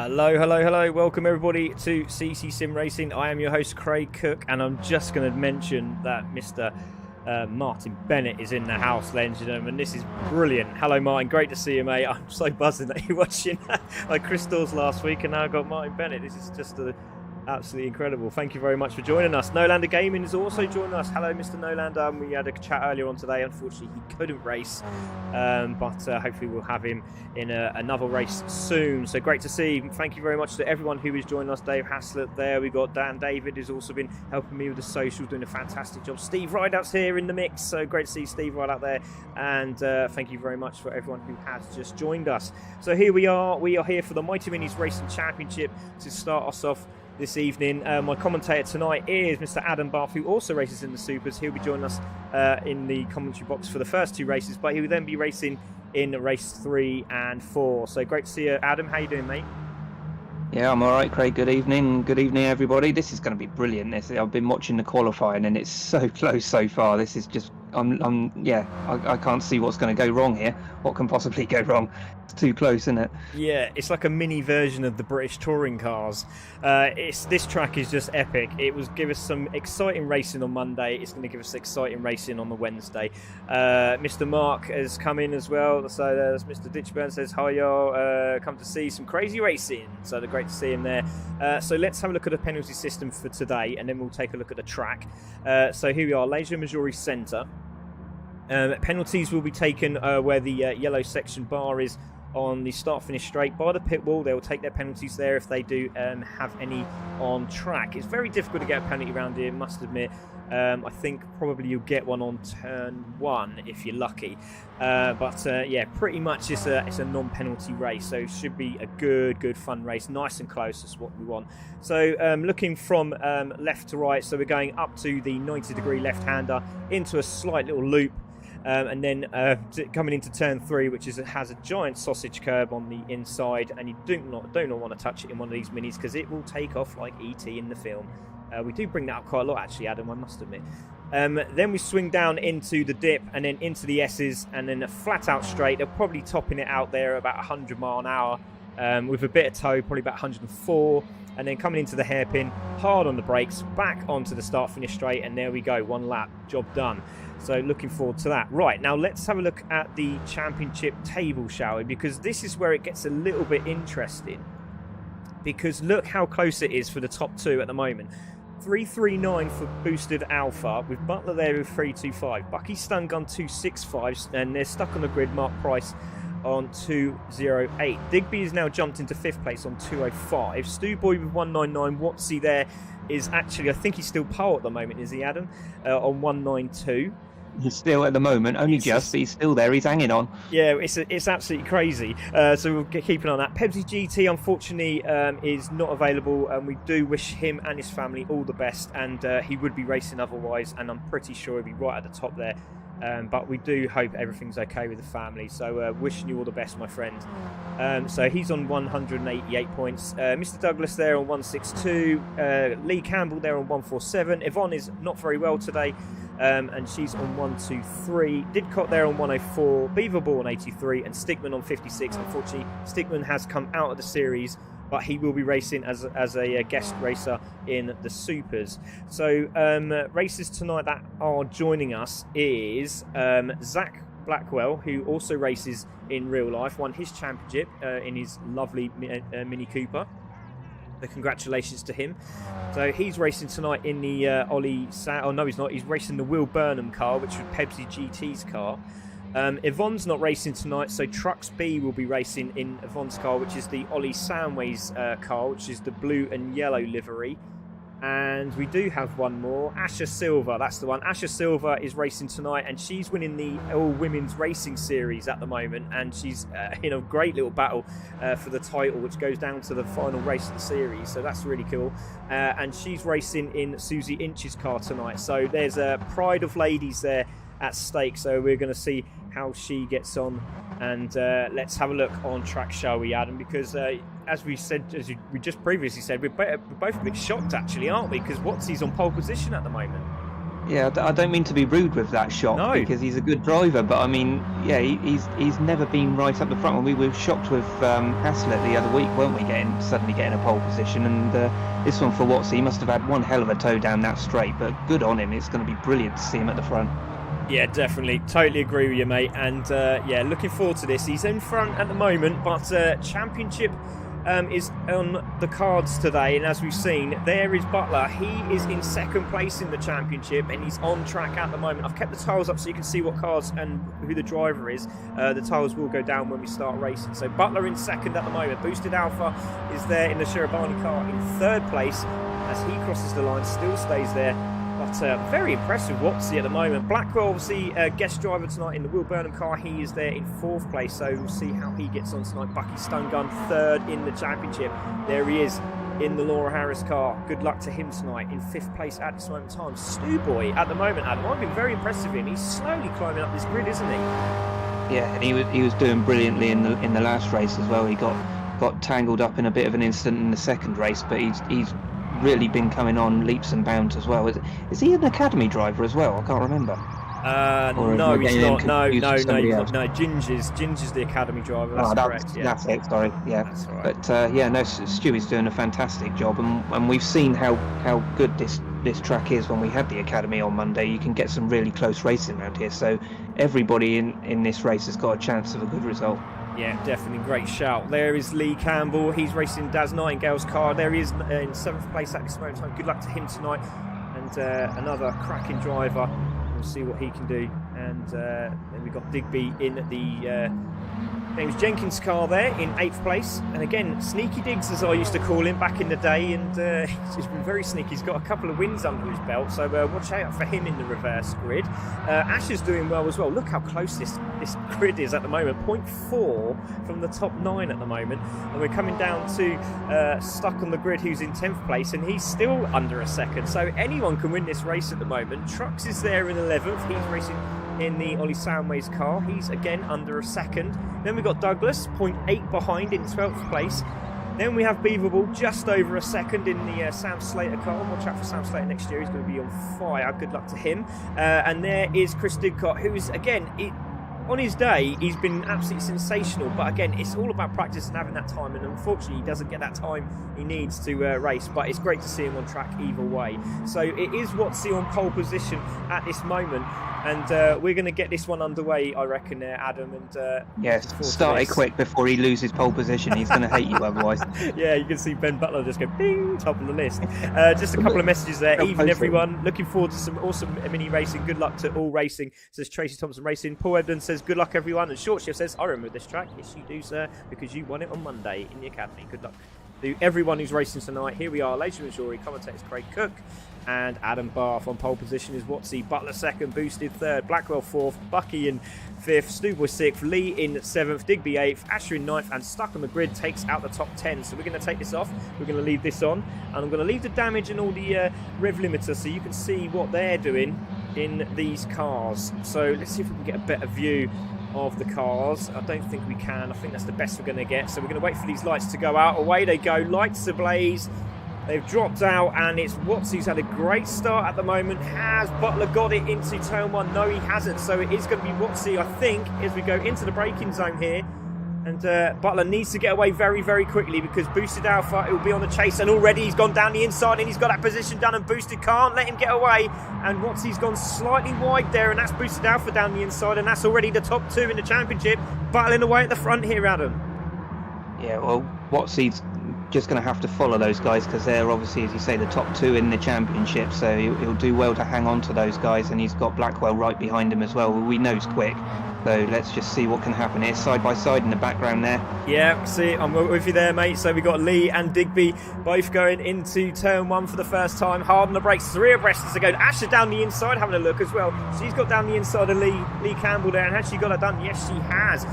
Hello, hello, hello. Welcome everybody to CC Sim Racing. I am your host Craig Cook, and I'm just going to mention that Mr. Martin Bennett is in the house, ladies and gentlemen. This is brilliant. Hello, Martin. Great to see you, mate. I'm so buzzing that you're watching like Crystals last week, and now I've got Martin Bennett. This is just absolutely incredible. Thank you very much for joining us. Nolander Gaming is also joining us. Hello, Mr. Nolander. We had a chat earlier on today. Unfortunately, he couldn't race, but hopefully we'll have him in another race soon. So great to see. Thank you very much to everyone who is joining us. Dave Haslett there. We got Dan David, who's also been helping me with the socials, doing a fantastic job. Steve Rideout's here in the mix. So great to see Steve Rideout there. And thank you very much for everyone who has just joined us. So here we are. We are here for the Mighty Minis Racing Championship to start us off this evening. My commentator tonight is Mr. Adam Bath, who also races in the Supers. He'll be joining us in the commentary box for the first two races, but he will then be racing in race 3 and 4. So great to see you, Adam. How you doing, mate? Yeah, I'm all right, Craig. Good evening. Good evening, everybody. This is going to be brilliant. I've been watching the qualifying, and it's so close so far. This is just, I can't see what's going to go wrong here. What can possibly go wrong? It's too close, isn't it? Yeah, it's like a mini version of the British touring cars. This track is just epic. It will give us some exciting racing on Monday. It's going to give us exciting racing on the Wednesday. Mr. Mark has come in as well. So there's Mr. Ditchburn says, hi, y'all. Come to see some crazy racing. So they're great to see him there. So let's have a look at the penalty system for today, and then we'll take a look at the track. So here we are, LAGO Maggiore Centre. Penalties will be taken where the yellow section bar is on the start-finish straight by the pit wall. They will take their penalties there if they do have any on track. It's very difficult to get a penalty around here, must admit. I think probably you'll get one on turn 1 if you're lucky. Yeah, pretty much it's a non-penalty race, so it should be a good fun race, nice and close. That's what we want. So looking from left to right, so we're going up to the 90-degree left-hander into a slight little loop. And then coming into turn 3, which has a giant sausage curb on the inside, and you do not want to touch it in one of these minis because it will take off like E.T. in the film. We do bring that up quite a lot, actually, Adam, I must admit. Then we swing down into the dip and then into the S's, and then a flat out straight. They're probably topping it out there about 100 mile an hour with a bit of toe, probably about 104. And then coming into the hairpin, hard on the brakes, back onto the start-finish straight, and there we go, one lap, job done. So looking forward to that. Right, now let's have a look at the championship table, shall we? Because this is where it gets a little bit interesting. Because look how close it is for the top 2 at the moment. 339 for Boosted Alpha, with Butler there with 325. Bucky Stun Gun 265, and they're stuck on the grid. Mark Price on 208. Digby is now jumped into 5th place on 205. Stu Boy with 199. Watsy there is actually, I think he's still pole at the moment, is he, Adam? On 192. He's still at the moment, only just, but he's still there. He's hanging on. Yeah, it's absolutely crazy. So we'll keep an eye on that. Pepsi GT, unfortunately, is not available, and we do wish him and his family all the best. And he would be racing otherwise, and I'm pretty sure he'll be right at the top there. But we do hope everything's okay with the family. So wishing you all the best, my friend. So he's on 188 points. Mr. Douglas there on 162. Lee Campbell there on 147. Yvonne is not very well today. And she's on 123. Didcot there on 104. Beaverball on 83. And Stickman on 56. Unfortunately, Stickman has come out of the series, but he will be racing as a guest racer in the Supers. So races tonight that are joining us is Zach Blackwell, who also races in real life, won his championship in his lovely Mini Cooper. So congratulations to him. So he's racing tonight in the oh no, he's not. He's racing the Will Burnham car, which is Pepsi GT's car. Yvonne's not racing tonight, so Trucks B will be racing in Yvonne's car, which is the Ollie Samways car, which is the blue and yellow livery. And we do have one more, Asher Silver, that's the one. Asher Silver is racing tonight, and she's winning the all-women's racing series at the moment, and she's in a great little battle for the title, which goes down to the final race of the series, so that's really cool. And she's racing in Susie Inch's car tonight, so there's a pride of ladies there at stake, so we're going to see how she gets on. And let's have a look on track, shall we, Adam? Because as we just previously said, we're both a bit shocked, actually, aren't we? Because Watsy's on pole position at the moment. Yeah, I don't mean to be rude with that shot No. because he's a good driver, but I mean, yeah, he's never been right up the front. When we were shocked with Haslett the other week, weren't we? Suddenly getting a pole position, and this one for Watson, he must have had one hell of a toe down that straight. But good on him. It's going to be brilliant to see him at the front. Yeah, definitely. Totally agree with you, mate. And yeah, looking forward to this. He's in front at the moment, but championship is on the cards today, and as we've seen, there is Butler. He is in second place in the championship, and he's on track at the moment. I've kept the tiles up so you can see what cars and who the driver is. The tiles will go down when we start racing. So Butler in second at the moment. Boosted Alpha is there in the Shirabani car in third place as he crosses the line, still stays there. But very impressive Watsy at the moment. Blackwell, obviously, guest driver tonight in the Will Burnham car. He is there in fourth place, so we'll see how he gets on tonight. Bucky Stonegun, third in the championship. There he is in the Laura Harris car. Good luck to him tonight in fifth place at this moment in time. Stu Boy at the moment, Adam. I've been very impressed with him. He's slowly climbing up this grid, isn't he? Yeah, and he was doing brilliantly in the last race as well. He got tangled up in a bit of an incident in the second race, but he's really been coming on leaps and bounds as well. Is he an academy driver as well? I can't remember. No, he's not. No, he's else? not. No, Ginger's the academy driver. That's correct. Yeah. That's it. Sorry. Yeah. That's right. But yeah, no, Stewie's doing a fantastic job, and we've seen how good this track is. When we had the academy on Monday, you can get some really close racing around here. So everybody in this race has got a chance of a good result. Yeah, definitely. Great shout. There is Lee Campbell. He's racing Daz Nightingale's car. There he is in seventh place at this moment in time. Good luck to him tonight. And another cracking driver. We'll see what he can do. And then we've got Digby in the James Jenkins car there in 8th place. And again, Sneaky Diggs, as I used to call him back in the day, and he's been very sneaky. He's got a couple of wins under his belt, so watch out for him in the reverse grid. Ash is doing well as well. Look how close this grid is at the moment. 0.4 from the top 9 at the moment. And we're coming down to Stuck on the Grid, who's in 10th place, and he's still under a second. So anyone can win this race at the moment. Trucks is there in 11th. He's racing in the Ollie Soundways car. He's again under a second. Then we've got Douglas, 0.8 behind in 12th place. Then we have Beaverball just over a second in the Sam Slater car. Watch out for Sam Slater next year. He's going to be on fire. Good luck to him. And there is Chris Didcott, who is, again, on his day, he's been absolutely sensational. But again, it's all about practice and having that time. And unfortunately, he doesn't get that time he needs to race. But it's great to see him on track either way. So it is Watsy on pole position at this moment. And we're going to get this one underway, I reckon, Adam. And yes, start it quick before he loses pole position. He's going to hate you otherwise. Yeah, you can see Ben Butler just go bing, top of the list. Just a couple of messages there. Even everyone, looking forward to some awesome mini racing. Good luck to all racing, says Tracy Thompson Racing. Paul Ebden says good luck everyone. And Short Shift says I remember this track. Yes, you do, sir, because you won it on Monday in the academy. Good luck to everyone who's racing tonight. Here we are, Later Missouri, commentators Craig Cook and Adam Barth. On pole position is Watsy. Butler second, Boosted third, Blackwell fourth, Bucky in fifth, Stewboy sixth, Lee in seventh, Digby eighth, Asher in ninth, and Stuck on the Grid takes out the top 10. So we're going to take this off, we're going to leave this on, and I'm going to leave the damage and all the rev limiter so you can see what they're doing in these cars. So let's see if we can get a better view of the cars. I don't think we can. I think that's the best we're going to get. So we're going to wait for these lights to go out. Away they go, lights ablaze. They've dropped out, and it's Watts who's had a great start at the moment. Has Butler got it into turn one? No, he hasn't. So it is going to be Wattsy, I think, as we go into the braking zone here. And Butler needs to get away very, very quickly because Boosted Alpha, it will be on the chase. And already he's gone down the inside and he's got that position done, and Boosted can't let him get away. And Watsy's gone slightly wide there, and that's Boosted Alpha down the inside. And that's already the top 2 in the championship. Battling away at the front here, Adam. Yeah, well, Watsy's just going to have to follow those guys because they're obviously, as you say, the top 2 in the championship, so he'll do well to hang on to those guys, and he's got Blackwell right behind him as well. We know he's quick, so let's just see what can happen here. Side by side in the background there. Yeah, see, I'm with you there, mate. So we've got Lee and Digby both going into turn 1 for the first time. Hard on the brakes, 3 abreast as they go. Asher down the inside, having a look as well. She's got down the inside of Lee Campbell there, and has she got it done? Yes, she has.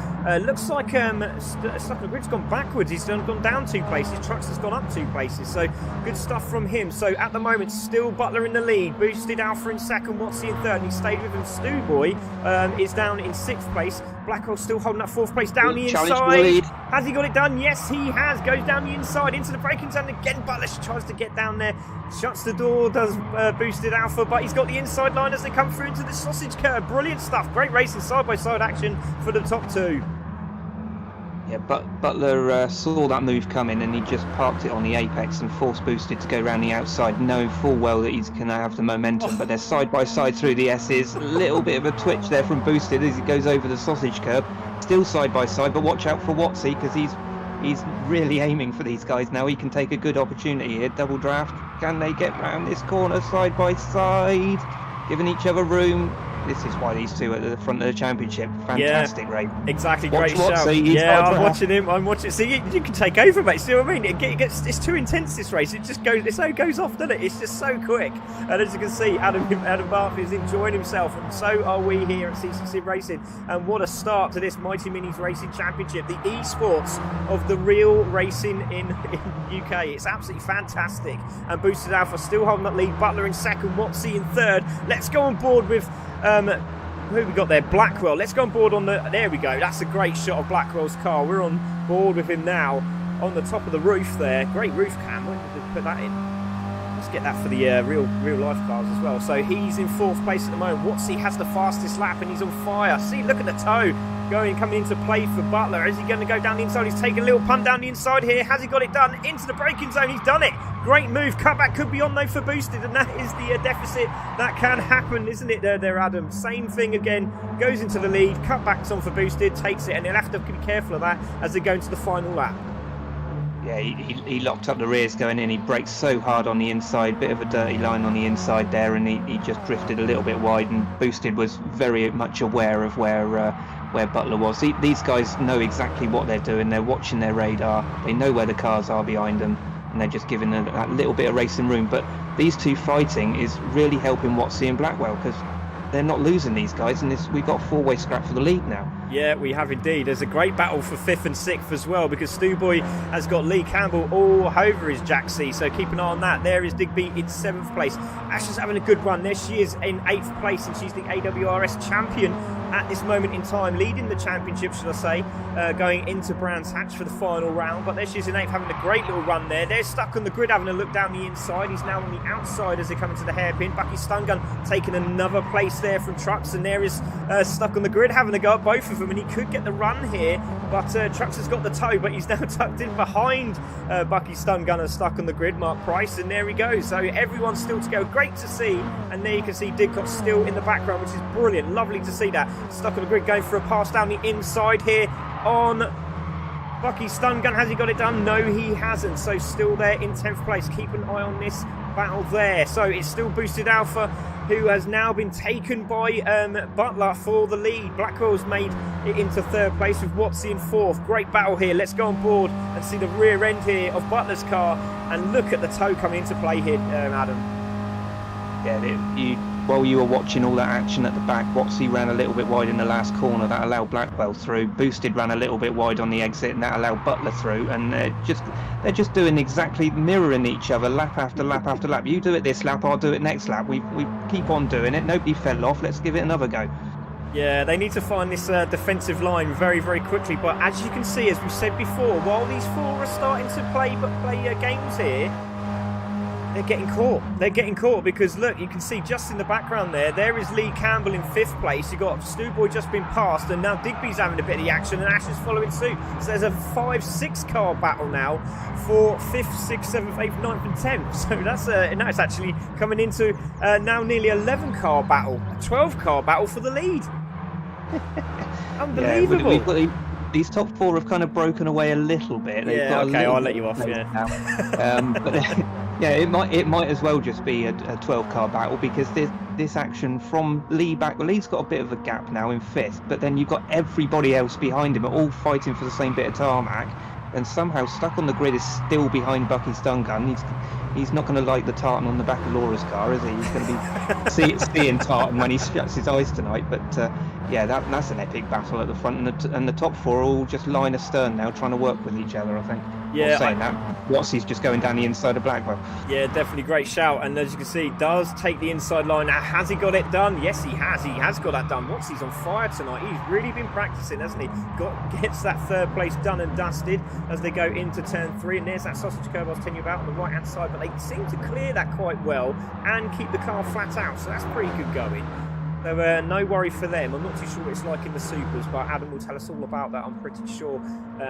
Looks like Stuck on the Grid's gone backwards. He's gone down 2 places. Trucks has gone up 2 places, so good stuff from him. So at the moment, still Butler in the lead. Boosted Alpha in second, Watsy in third, and he stayed with him. Stewboy is down in 6th 6th place. Blackwell still holding that 4th place down the Challenge for the inside. lead. Has he got it done? Yes, he has. Goes down the inside into the braking zone again. Butler tries to get down there. Shuts the door, does Boosted Alpha, but he's got the inside line as they come through into the sausage curve. Brilliant stuff. Great racing, side-by-side action for the top two. Yeah, but Butler saw that move coming and he just parked it on the apex and force Boosted to go around the outside, knowing full well that he's going to have the momentum. But they're side by side through the S's. A little bit of a twitch there from Boosted as he goes over the sausage curb. Still side by side, but watch out for Watsy because he's really aiming for these guys now. He can take a good opportunity here. Double draft. Can they get round this corner side by side? Giving each other room. This is why these two are at the front of the championship. Fantastic race. Exactly, Watch great shout. Watsy, Yeah, I'm watching him. I'm watching. See, you can take over, mate. See what I mean? It's too intense, this race. It just goes. It so goes off, doesn't it? It's just so quick. And as you can see, Adam Bartley is enjoying himself, and so are we here at CCC Racing. And what a start to this Mighty Minis Racing Championship, the esports of the real racing in UK. It's absolutely fantastic. And Boosted Alpha still holding that lead. Butler in second, Watsy in third. Let's go on board with. Who have we got there? Blackwell. Let's go on board on the. There we go. That's a great shot of Blackwell's car. We're on board with him now on the top of the roof there. Great roof cam. When did they put that in? Let's get that for the real life cars as well. So he's in 4th place at the moment. Watsy has the fastest lap and he's on fire. See, look at the toe coming into play for Butler. Is he going to go down the inside? He's taking a little punt down the inside here. Has he got it done? Into the braking zone. He's done it. Great move. Cutback could be on though for Boosted, and that is the deficit that can happen, isn't it? There, Adam. Same thing again. Goes into the lead. Cutback's on for Boosted. Takes it, and he'll have to be careful of that as they go into the final lap. Yeah, he locked up the rears going in. He brakes so hard on the inside, bit of a dirty line on the inside there, and he just drifted a little bit wide. And Boosted was very much aware of where Butler was. These guys know exactly what they're doing. They're watching their radar. They know where the cars are behind them, and they're just giving them that little bit of racing room. But these two fighting is really helping Watsy and Blackwell because they're not losing these guys, and we've got a 4-way scrap for the lead now. Yeah, we have indeed. There's a great battle for 5th and 6th as well because Stu Boy has got Lee Campbell all over his Jack C, so keep an eye on that. There is Digby in 7th place. Ash is having a good run. There she is in 8th place, and she's the AWRS champion at this moment in time, leading the championship, should I say, going into Brands Hatch for the final round. But there she is in 8th, having a great little run there. They're stuck on the grid, having a look down the inside. He's now on the outside as they come into the hairpin. Bucky Stungun taking another place there from Trucks, and there is stuck on the grid, having a go at both of them, and he could get the run here, but Trucks has got the toe, but he's now tucked in behind Bucky Stungun, stuck on the grid, Mark Price, and there he goes. So everyone's still to go. Great to see, and there you can see Didcott still in the background, which is brilliant. Lovely to see that. Stuck on the grid, going for a pass down the inside here on Bucky Stungun. Has he got it done? No, he hasn't. So still there in 10th place. Keep an eye on this battle there. So it's still Boosted Alpha, who has now been taken by Butler for the lead. Blackwell's made it into 3rd place with Watsy in 4th. Great battle here. Let's go on board and see the rear end here of Butler's car, and look at the toe coming into play here, Adam. Yeah, while you were watching all that action at the back, Watsy ran a little bit wide in the last corner. That allowed Blackwell through. Boosted ran a little bit wide on the exit, and that allowed Butler through. And they're just doing exactly mirroring each other, lap after lap after lap. You do it this lap, I'll do it next lap. We keep on doing it. Nobody fell off. Let's give it another go. Yeah, they need to find this defensive line very, very quickly. But as you can see, as we said before, while these 4 are starting to play games here, they're getting caught. They're getting caught because, look, you can see just in the background there is Lee Campbell in 5th place. You've got Stu Boy just been passed, and now Digby's having a bit of the action, and Ash is following suit. So there's a 5-6 car battle now for 5th, 6th, 7th, 8th, 9th and 10th. So that's actually coming into now nearly 11 car battle, a 12 car battle for the lead. Unbelievable. Yeah, these top 4 have kind of broken away a little bit. They've got okay, I'll let you off. Yeah. But yeah, it might as well just be a 12-car battle because this action from Lee back. Well, Lee's got a bit of a gap now in 5th, but then you've got everybody else behind him, all fighting for the same bit of tarmac. And somehow stuck on the grid is still behind Bucky Stungun. He's not going to like the tartan on the back of Laura's car, is he? He's going to be seeing tartan when he shuts his eyes tonight. But yeah, that's an epic battle at the front, and the top 4 are all just line astern now, trying to work with each other, I think. Yeah, saying that, Watsy's just going down the inside of Blackwell. Yeah, definitely great shout. And as you can see, does take the inside line. Now, has he got it done? Yes, he has. He has got that done. Watsy's on fire tonight. He's really been practicing, hasn't he? Gets that third place done and dusted as they go into turn 3. And there's that sausage curve I was telling you about on the right-hand side. But they seem to clear that quite well and keep the car flat out. So that's pretty good going. So no worry for them. I'm not too sure what it's like in the supers, but Adam will tell us all about that, I'm pretty sure,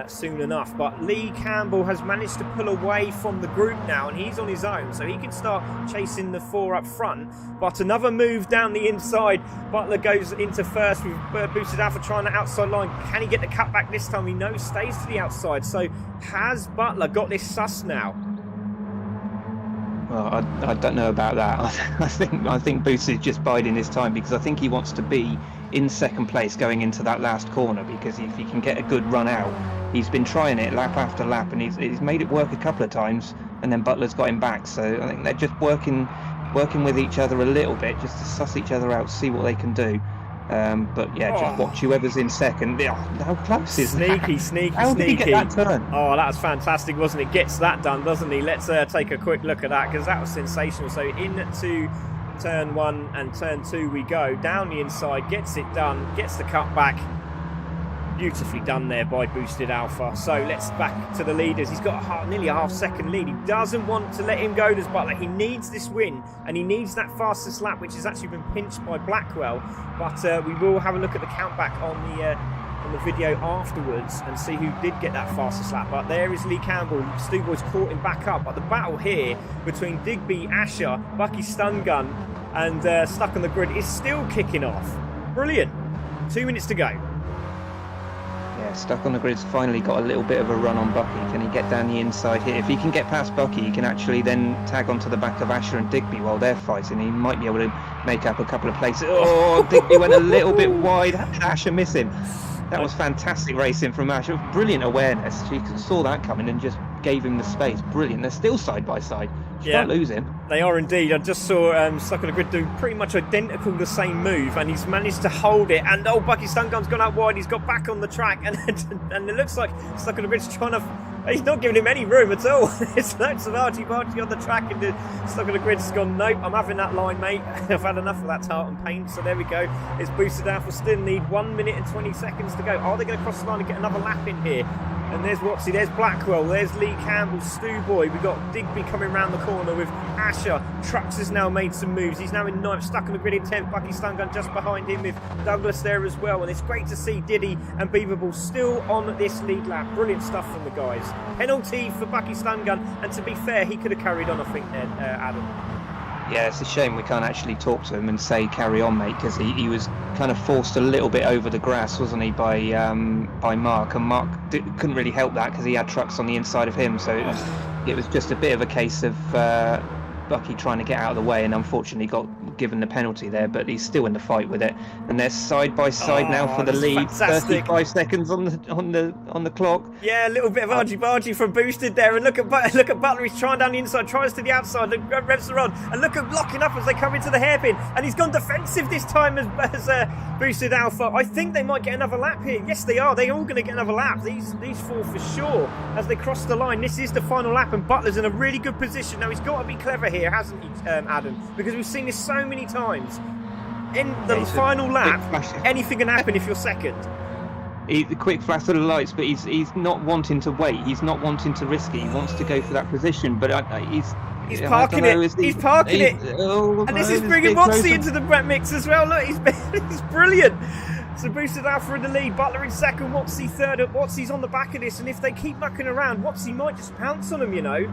soon enough. But Lee Campbell has managed to pull away from the group now, and he's on his own, so he can start chasing the 4 up front. But another move down the inside. Butler goes into first with Boosted Alpha trying the outside line. Can he get the cut back this time? We know stays to the outside. So has Butler got this sus now? Well, I don't know about that. I think Boots is just biding his time because I think he wants to be in second place going into that last corner, because if he can get a good run out, he's been trying it lap after lap and he's made it work a couple of times, and then Butler's got him back. So I think they're just working with each other a little bit just to suss each other out, see what they can do. But yeah, just watch whoever's in second. How close is that? Sneaky. How did he get that turn? Oh, that was fantastic, wasn't it? Gets that done, doesn't he? Let's take a quick look at that, because that was sensational. So into turn 1 and turn 2 we go. Down the inside, gets it done, gets the cut back. Beautifully done there by Boosted Alpha. So let's back to the leaders. He's got nearly a half-second lead. He doesn't want to let him go, does Butler. He needs this win, and he needs that fastest lap, which has actually been pinched by Blackwell. But we will have a look at the countback on the video afterwards and see who did get that fastest lap. But there is Lee Campbell. Stu Boy's caught him back up. But the battle here between Digby, Asher, Bucky Stun Gun, and Stuck on the Grid is still kicking off. Brilliant. 2 minutes to go. Yeah, Stuck on the Grid's finally got a little bit of a run on Bucky. Can he get down the inside here? If he can get past Bucky, he can actually then tag onto the back of Asher and Digby while they're fighting. He might be able to make up a couple of places. Oh, Digby went a little bit wide. How did Asher miss him? That was fantastic racing from Asher. Brilliant awareness. She saw that coming and just gave him the space. Brilliant. They're still side by side. You can't lose him. They are indeed. I just saw Stuck on the Grid do pretty much identical the same move, and he's managed to hold it. And Bucky Stun Gun's gone out wide. He's got back on the track, and it looks like Stuck on the Grid's trying to. He's not giving him any room at all. It's loads of argy-bargy on the track, and Stuck on the Grid's gone, nope, I'm having that line, mate. I've had enough of that tartan paint. So there we go. It's Boosted Alpha. Still need 1 minute and 20 seconds to go. Are they going to cross the line and get another lap in here? And there's Watsy, there's Blackwell, there's Lee Campbell, Stu Boy. We've got Digby coming round the corner with Asher. Trucks has now made some moves. He's now in 9th, Stuck on the Grid in 10th. Bucky Stun Gun just behind him with Douglas there as well. And it's great to see Diddy and Beaverball still on this lead lap. Brilliant stuff from the guys. Penalty for Bucky Stun Gun. And to be fair, he could have carried on, I think, then, Adam. Yeah, it's a shame we can't actually talk to him and say carry on, mate, because he was kind of forced a little bit over the grass, wasn't he, by Mark, and Mark couldn't really help that because he had trucks on the inside of him, so it was just a bit of a case of Bucky trying to get out of the way, and unfortunately got given the penalty there, but he's still in the fight with it, and they're side by side now for the lead. Fantastic. 35 seconds on the clock. Yeah, a little bit of argy-bargy from Boosted there, and look at Butler. He's trying down the inside, tries to the outside, and revs the rod, and look at locking up as they come into the hairpin, and he's gone defensive this time as Boosted Alpha. I think they might get another lap here. Yes, they are. They're all going to get another lap. These four for sure as they cross the line. This is the final lap, and Butler's in a really good position. Now he's got to be clever here, hasn't he, Adam? Because we've seen this so many times. In the final lap, anything can happen if you're second. The quick flash of the lights, but he's not wanting to wait. He's not wanting to risk it. He wants to go for that position, but he's parking it. He's parking it. And this is bringing Watsy into the mix as well. Look, he's brilliant. So Boosted Alpha in the lead, Butler in second, Watsy third. Watsy's on the back of this, and if they keep mucking around, Watsy might just pounce on them, you know.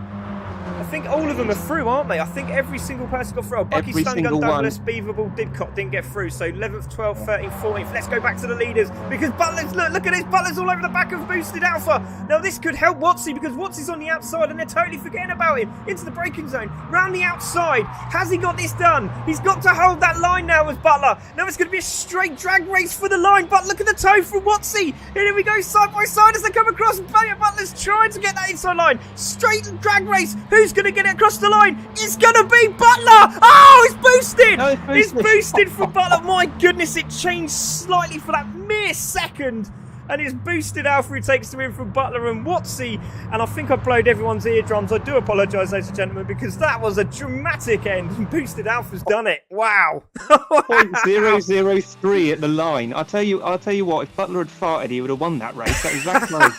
I think all of them are through, aren't they? I think every single person got through. Bucky Stun Gun, Douglas, Beaverball, Didcot didn't get through. So 11th, 12th, 13th, 14th. Let's go back to the leaders because Butler's, look at this. Butler's all over the back of Boosted Alpha. Now this could help Watsy because Watsy's on the outside and they're totally forgetting about him. Into the braking zone, round the outside. Has he got this done? He's got to hold that line now with Butler. Now it's going to be a straight drag race for the line. But look at the toe from Watsy. Here we go, side by side as they come across. Butler's trying to get that inside line. Straight drag race. Who's going to get it across the line? It's going to be Butler. Oh, it's boosted. No, it's boosted for Butler. My goodness, it changed slightly for that mere second. And it's Boosted Alpha who takes the win from Butler and Watsy. And I think I blowed everyone's eardrums. I do apologise, ladies and gentlemen, because that was a dramatic end. And Boosted Alpha's done it. Wow. 0.003 at the line. I'll tell you what, if Butler had farted, he would have won that race. That was that close.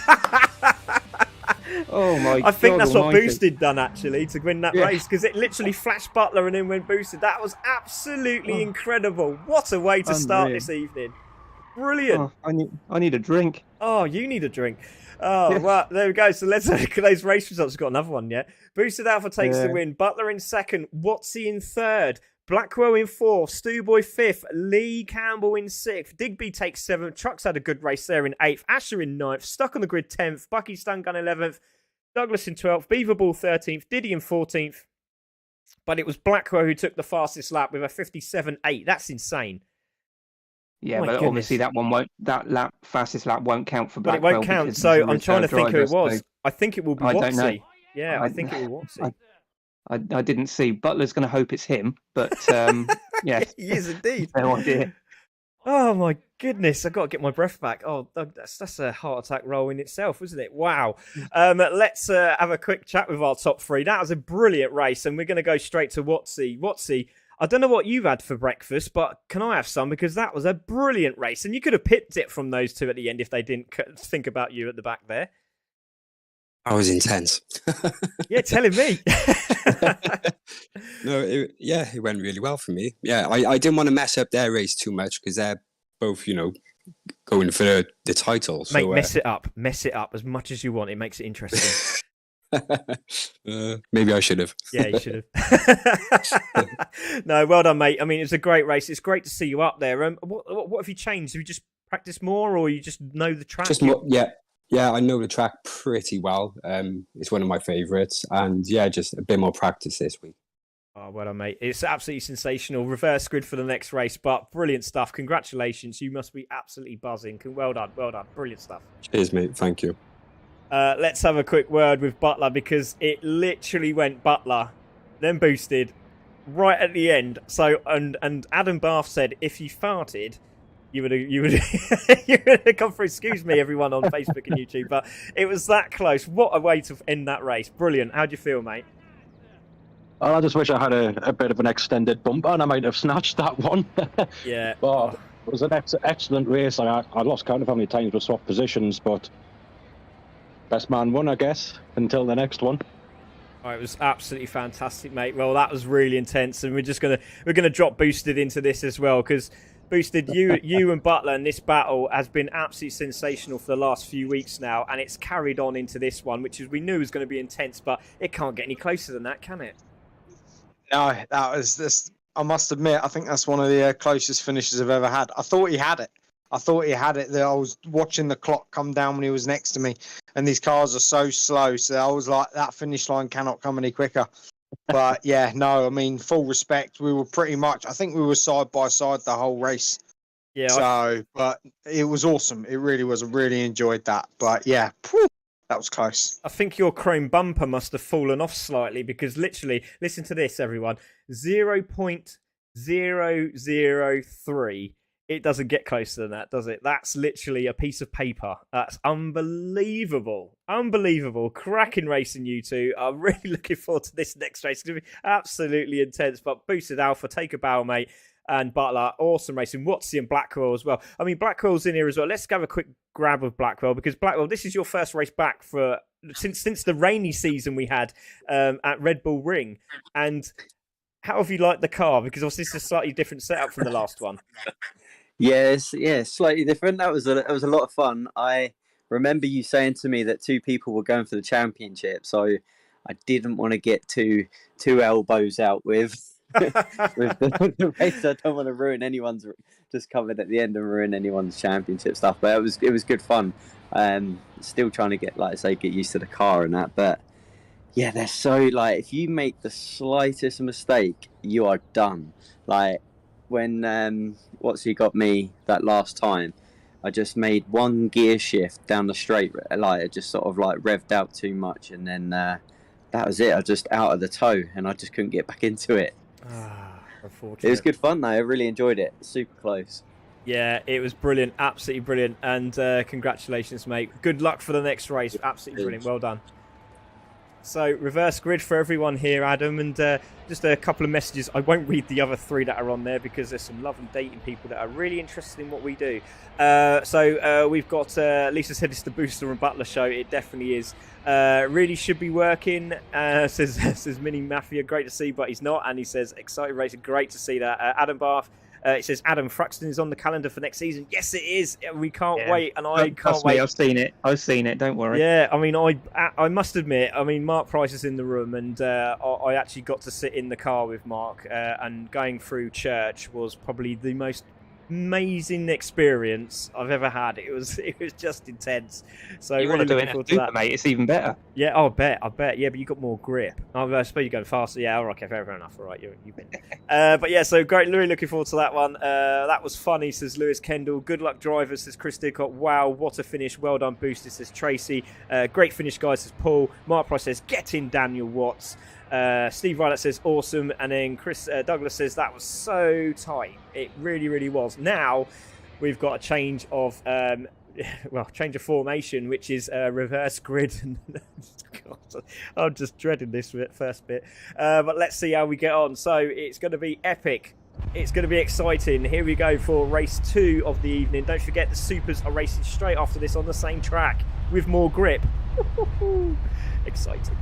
Oh my God! I think that's what almighty. Boosted done actually to win that race, because it literally flashed Butler and then went Boosted. That was absolutely incredible. What a way to start this evening! Brilliant. Oh, I need a drink. Oh, you need a drink. Oh, well, there we go. So let's look at those race results. We've got another one yet. Boosted Alpha takes the win. Butler in second. Watsy in third. Blackwell in fourth. Stewboy fifth. Lee Campbell in sixth. Digby takes seventh. Trucks had a good race there in eighth. Asher in ninth. Stuck on the grid 10th. Bucky Stun Gun 11th. Douglas in 12th. Beaverball 13th. Diddy in 14th. But it was Blackwell who took the fastest lap with a 57.8. That's insane. Yeah, but obviously that fastest lap won't count for But Blackwell. it won't count, so I'm trying to think who it was. So I think it will be Watsy. Don't know. Yeah, I think it will be Watsy. I didn't see. Butler's going to hope it's him, but yeah. He is indeed. No idea. Oh my goodness, I've got to get my breath back. Oh, that's a heart attack roll in itself, isn't it? Wow. Let's have a quick chat with our top three. That was a brilliant race, and we're going to go straight to Watsy. Watsy, I don't know what you've had for breakfast, but can I have some? Because that was a brilliant race, and you could have picked it from those two at the end if they didn't think about you at the back there. I was intense. Yeah, telling me. No, it went really well for me. Yeah, I didn't want to mess up their race too much because they're both, going for the title. Mate, mess it up. Mess it up as much as you want. It makes it interesting. Maybe I should have. Yeah, you should have. No, well done, mate. I mean, it's a great race. It's great to see you up there. What have you changed? Have you just practiced more, or you just know the track? Just more, yeah. Yeah, I know the track pretty well. It's one of my favourites. And yeah, just a bit more practice this week. Oh, well done, mate. It's absolutely sensational. Reverse grid for the next race, but brilliant stuff. Congratulations. You must be absolutely buzzing. Well done. Well done. Brilliant stuff. Cheers, mate. Thank you. Let's have a quick word with Butler, because it literally went Butler, then Boosted, right at the end. So, and Adam Bath said, if you farted, you would have come through. Excuse me, everyone on Facebook and YouTube, but it was that close. What a way to end that race. Brilliant. How'd you feel, mate? I just wish I had a bit of an extended bumper and I might have snatched that one. Yeah. But it was an excellent race. I lost count of how many times we swapped positions, but best man won, I guess, until the next one. Oh, it was absolutely fantastic, mate. Well, that was really intense, and we're gonna drop Boosted into this as well, because Boosted, you and Butler in this battle has been absolutely sensational for the last few weeks now, and it's carried on into this one, which we knew was going to be intense, but it can't get any closer than that, can it? No, that was this. I must admit, I think that's one of the closest finishes I've ever had. I thought he had it. That I was watching the clock come down when he was next to me, and these cars are so slow. So I was like, that finish line cannot come any quicker. But yeah, no, I mean, full respect. We were pretty much, I think we were side by side the whole race. Yeah. So, but it was awesome. It really was. I really enjoyed that. But yeah, that was close. I think your chrome bumper must have fallen off slightly, because literally, listen to this, everyone, 0.003. It doesn't get closer than that, does it? That's literally a piece of paper. That's unbelievable. Unbelievable. Cracking racing, you two. I'm really looking forward to this next race. It's going to be absolutely intense. But Boosted Alpha, take a bow, mate. And Butler, awesome racing. Watsy and Blackwell as well. I mean, Blackwell's in here as well. Let's have a quick grab of Blackwell, because Blackwell, this is your first race back since the rainy season we had at Red Bull Ring. And how have you liked the car? Because obviously this is a slightly different setup from the last one. Yes, slightly different. That was a lot of fun. I remember you saying to me that two people were going for the championship, so I didn't want to get two elbows out with the race. I don't want to ruin anyone's, just covered at the end and ruin anyone's championship stuff. But it was good fun. Still trying to get used to the car and that. But yeah, they're so if you make the slightest mistake, you are done. When Watsy got me that last time, I just made one gear shift down the straight, I just sort of revved out too much, and then that was it. I just out of the toe, and I just couldn't get back into it. Unfortunate. It was good fun though. I really enjoyed it. Super close. Yeah, it was brilliant, absolutely brilliant, and congratulations, mate. Good luck for the next race. Absolutely brilliant. Well done. So, reverse grid for everyone here, Adam, and just a couple of messages. I won't read the other 3 that are on there because there's some love and dating people that are really interested in what we do. We've got Lisa said it's the Booster and Butler show. It definitely is. Really should be working, says Mini Mafia. Great to see, but he's not. And he says, exciting racing. Great to see that. Adam Bath. It says Adam Fruxton is on the calendar for next season. Yes, it is. We can't wait, and I can't wait. I've seen it. I've seen it. Don't worry. Yeah, I mean, I must admit, I mean, Mark Price is in the room, and I actually got to sit in the car with Mark, and going through church was probably the most amazing experience I've ever had. It was just intense. So you really want to do looking it forward in to a that, mate. It's even better. Yeah, I bet. Yeah, but you got more grip. I suppose you're going faster. Yeah, all right, okay, fair enough. All right, you win. But yeah, so great. Really looking forward to that one. That was funny, says Lewis Kendall. Good luck, drivers, says Chris Didcott. Wow, what a finish. Well done, Boosted, says Tracy. Great finish, guys, says Paul. Mark Price says, get in, Daniel Watts. Steve Violet says, awesome. And then Chris Douglas says, that was so tight. It really, really was. Now, we've got a change of change of formation, which is reverse grid. God, I'm just dreading this first bit. But let's see how we get on. So it's going to be epic. It's going to be exciting. Here we go for race 2 of the evening. Don't forget the Supers are racing straight after this on the same track with more grip. Exciting.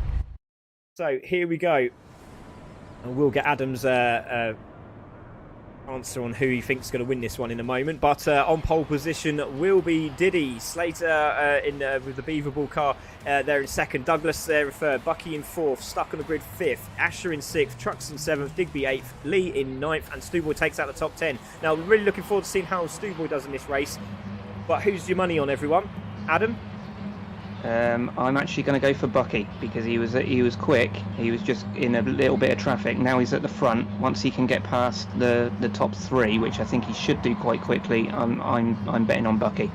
So here we go. And we'll get Adam's answer on who he thinks is going to win this one in a moment. But on pole position will be Diddy. Slater with the Beaver Ball car there in second. Douglas there in third. Bucky in fourth. Stuck on the grid fifth. Asher in sixth. Trucks in seventh. Digby eighth. Lee in ninth. And Stewboy takes out the top 10. Now, we're really looking forward to seeing how Stewboy does in this race. But who's your money on, everyone? Adam? I'm actually going to go for Bucky because he was quick. He was just in a little bit of traffic. Now he's at the front. Once he can get past the top 3, which I think he should do quite quickly, I'm betting on Bucky.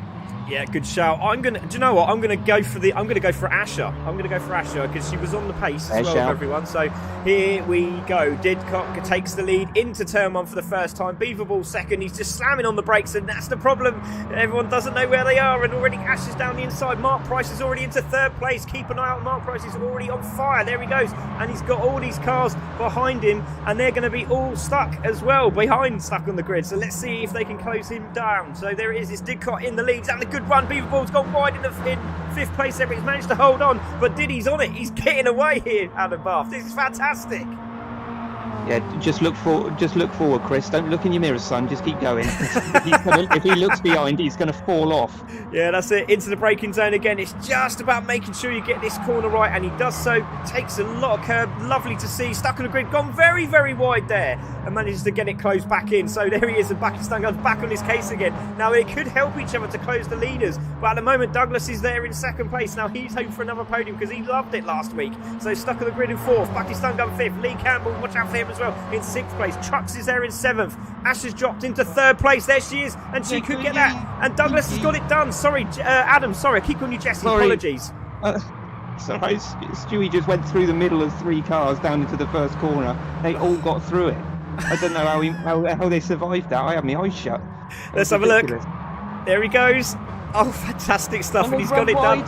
Yeah, good shout. Do you know what? I'm gonna go for Asher. I'm gonna go for Asher because she was on the pace as well, everyone. So here we go. Didcott takes the lead into turn 1 for the first time. Beaverball second. He's just slamming on the brakes, and that's the problem. Everyone doesn't know where they are, and already Asher's down the inside. Mark Price is already into third place. Keep an eye out. Mark Price is already on fire. There he goes, and he's got all these cars behind him, and they're going to be all stuck as well stuck on the grid. So let's see if they can close him down. So there it is. It's Didcott in the lead. He's having a good run. Beaverball's gone wide in fifth place there, but he's managed to hold on. But Diddy's on it. He's getting away here out of Bath. This is fantastic. Yeah, just look forward, Chris. Don't look in your mirror, son. Just keep going. If he looks behind, he's going to fall off. Yeah, that's it. Into the braking zone again. It's just about making sure you get this corner right, and he does so. Takes a lot of curb. Lovely to see. Stuck on the grid. Gone very, very wide there, and manages to get it closed back in. So there he is, and Pakistan goes back on his case again. Now, they could help each other to close the leaders, but at the moment, Douglas is there in second place. Now, he's hoping for another podium because he loved it last week. So stuck on the grid in fourth. Pakistan gun fifth. Lee Campbell, watch out for him as well, in sixth place. Trucks is there in seventh. Ash has dropped into third place. There she is, and she could get that. And Douglas has got it done. Sorry, Adam. Sorry, I keep calling you Jesse. Sorry. Apologies. Sorry, Stewie just went through the middle of 3 cars down into the first corner. They all got through it. I don't know how they survived that. I had my eyes shut. Let's have a look. There he goes. Oh, fantastic stuff, and he's got it done.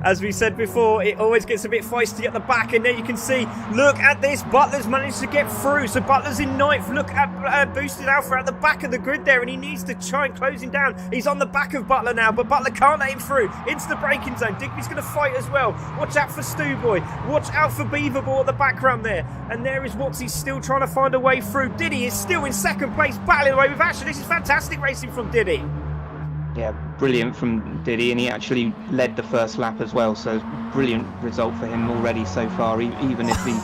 As we said before, it always gets a bit feisty at the back, and there you can see, look at this, Butler's managed to get through, so Butler's in ninth. Look at Boosted Alpha at the back of the grid there, and he needs to try and close him down. He's on the back of Butler now, but Butler can't let him through. Into the braking zone. Digby's going to fight as well. Watch out for Stewboy. Watch out for Beaverball at the background there. And there is Watsy's still trying to find a way through. Diddy is still in second place, battling away with Asher. This is fantastic racing from Diddy. Yeah, brilliant from Diddy, and he actually led the first lap as well, so brilliant result for him already so far. Even if he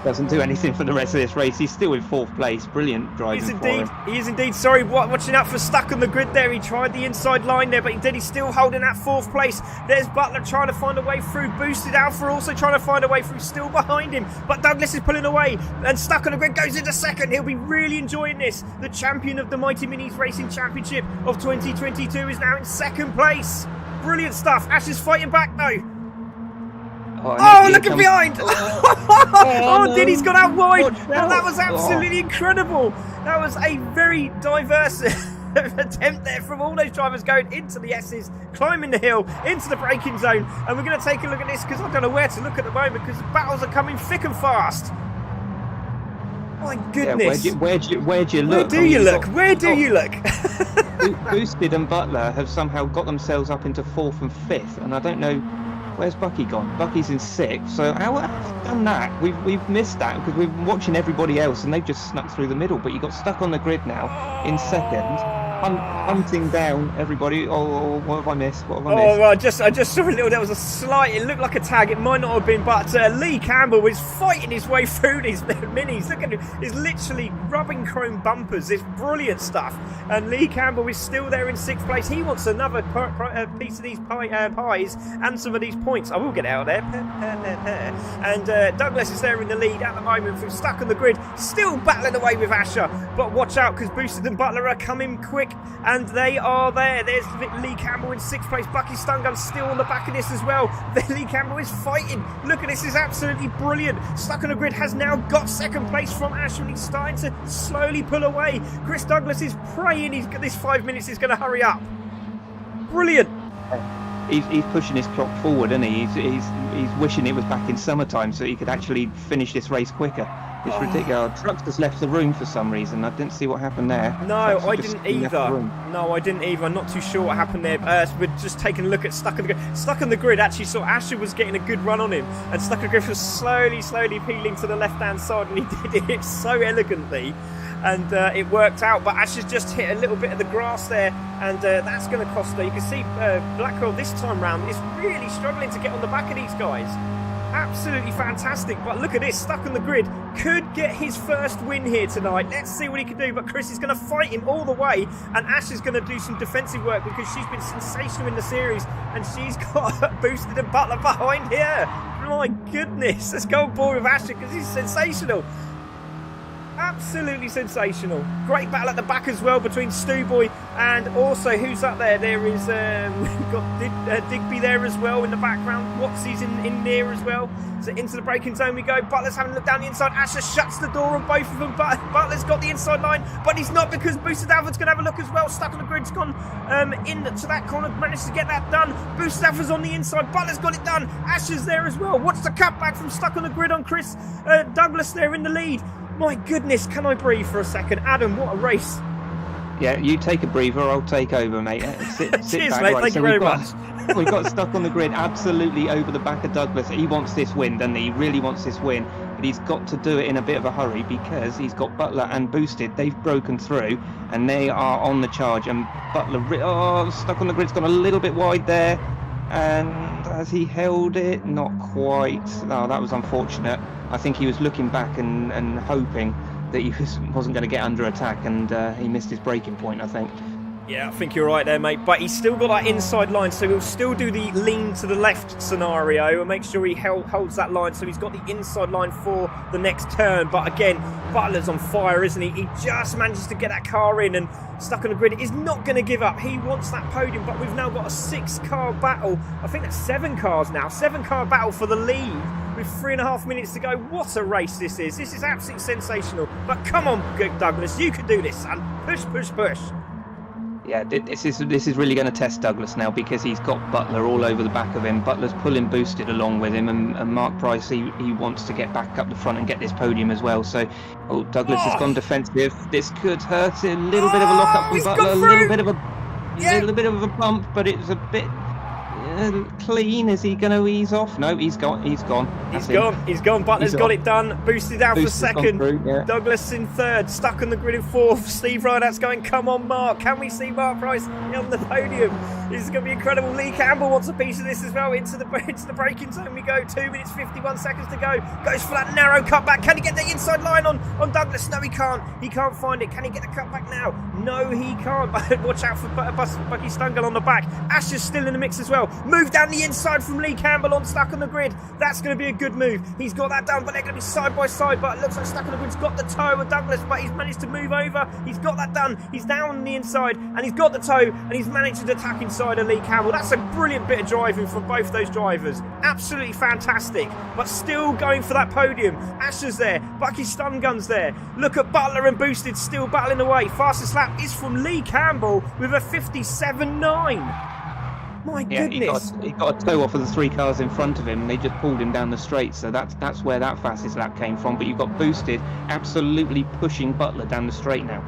doesn't do anything for the rest of this race, he's still in fourth place. Brilliant driving for him. He is indeed. Sorry, watching out for Stuck on the grid there. He tried the inside line there, but he's still holding that fourth place. There's Butler trying to find a way through. Boosted Alpha also trying to find a way through, still behind him, but Douglas is pulling away, and Stuck on the grid goes into second. He'll be really enjoying this. The champion of the Mighty Minis Racing Championship of 2022 is now in second place. Brilliant stuff. Ash is fighting back though. Oh, look at behind! Oh, no. Diddy's got out wide, Watch and that out. was absolutely incredible. That was a very diverse attempt there from all those drivers going into the S's, climbing the hill, into the braking zone. And we're going to take a look at this because I don't know where to look at the moment because the battles are coming thick and fast. My goodness. Yeah, where do you look? Where do you look? Where do you look? Boosted and Butler have somehow got themselves up into 4th and 5th, and I don't know where's Bucky gone. Bucky's in 6th, so how have we done that? We've missed that because we've been watching everybody else, and they've just snuck through the middle. But you got stuck on the grid now in 2nd, hunting down everybody. Oh, what have I missed? What have I missed? Oh, I just saw a little. There was a slight. It looked like a tag. It might not have been, but Lee Campbell was fighting his way through these minis. Look at him. He's literally rubbing chrome bumpers. It's brilliant stuff. And Lee Campbell is still there in 6th place. He wants another piece of these pies and some of these points. I will get out there. And Douglas is there in the lead at the moment. From stuck on the grid, still battling away with Asher. But watch out because Boosted and Butler are coming quick. And they are there. There's Lee Campbell in 6th place. Bucky Stungun still on the back of this as well. Lee Campbell is fighting. Look at this. Is absolutely brilliant. Stuck on the grid has now got 2nd place from Asher, and he's starting to slowly pull away. Chris Douglas is praying this 5 minutes is going to hurry up. Brilliant. He's pushing his clock forward, isn't he? He's wishing it was back in summertime so he could actually finish this race quicker. It's ridiculous. Trucks just left the room for some reason. I didn't see what happened there. No, I didn't either. No, I didn't either. I'm not too sure what happened there. We're just taking a look at Stuck on the Grid. Stuck on the Grid actually saw Asher was getting a good run on him, and Stuck on the Grid was slowly peeling to the left-hand side, and he did it so elegantly. And it worked out, but Asher's just hit a little bit of the grass there, and that's going to cost her. You can see Blackwell this time round is really struggling to get on the back of these guys. Absolutely fantastic, but look at this. Stuck on the Grid could get his first win here tonight. Let's see what he can do, but Chris is going to fight him all the way, and Ash is going to do some defensive work because she's been sensational in the series, and she's got Boosted and Butler behind here. My goodness, let's go on board with Asher because he's sensational. Absolutely sensational. Great battle at the back as well between Stu Boy and also who's up there? There is we've got Digby there as well in the background. Watsy's in there as well. So into the braking zone we go. Butler's having a look down the inside. Asher shuts the door on both of them. But Butler's got the inside line, but he's not because Boosted Alfred's going to have a look as well. Stuck on the Grid's gone into that corner, managed to get that done. Boosted Alfred's on the inside. Butler's got it done. Asher's there as well. Watch the cutback from Stuck on the Grid on Chris Douglas there in the lead. My goodness, can I breathe for a second? Adam, what a race. Yeah, you take a breather, I'll take over, mate. Sit Cheers, back. mate. Right, Thank so you very much. We've got Stuck on the Grid absolutely over the back of Douglas. He wants this win, doesn't he? He really wants this win. But he's got to do it in a bit of a hurry because he's got Butler and Boosted. They've broken through and they are on the charge. And Butler, Stuck on the Grid's gone a little bit wide there. And has he held it? Not quite. Oh, that was unfortunate. I think he was looking back and hoping that he wasn't going to get under attack, and he missed his breaking point, I think. Yeah, I think you're right there, mate. But he's still got that inside line, so he'll still do the lean to the left scenario and make sure he holds that line. So he's got the inside line for the next turn. But again, Butler's on fire, isn't he? He just manages to get that car in, and Stuck on the Grid is not going to give up. He wants that podium, but we've now got a 6-car battle. I think that's 7 cars now. 7-car battle for the lead with 3.5 minutes to go. What a race this is. This is absolutely sensational. But come on, Douglas, you can do this, son. Push, push, push. Yeah, this is really going to test Douglas now because he's got Butler all over the back of him. Butler's pulling Boosted along with him, and Mark Price, he wants to get back up the front and get this podium as well. So, Douglas has gone defensive. This could hurt. A little bit of a lock up from Butler, a little bit of a bump, but it's a bit clean. Is he going to ease off? No, he's gone. He's gone. Butler's got it done. Boosted out for second. Through, yeah. Douglas in third. Stuck on the Grid in fourth. Steve Rideout's going, come on, Mark. Can we see Mark Price on the podium? This is going to be incredible. Lee Campbell wants a piece of this as well. Into the braking zone we go. 2 minutes 51 seconds to go. Goes for that narrow cutback. Can he get the inside line on Douglas? No, he can't. He can't find it. Can he get the cutback now? No, he can't. Watch out for Bucky Stungle on the back. Asher's still in the mix as well. Move down the inside from Lee Campbell on Stuck on the Grid. That's going to be a good move. He's got that done, but they're going to be side by side. But it looks like Stuck on the Grid's got the toe of Douglas, but he's managed to move over. He's got that done. He's down on the inside, and he's got the toe, and he's managed to attack inside. inside of Lee Campbell. That's a brilliant bit of driving from both those drivers. Absolutely fantastic, but still going for that podium. Asher's there, Bucky Stun Gun's there. Look at Butler and Boosted still battling away. Fastest lap is from Lee Campbell with a 57.9. My goodness. He got a toe off of the 3 cars in front of him, and they just pulled him down the straight, so that's where that fastest lap came from. But you've got Boosted absolutely pushing Butler down the straight now.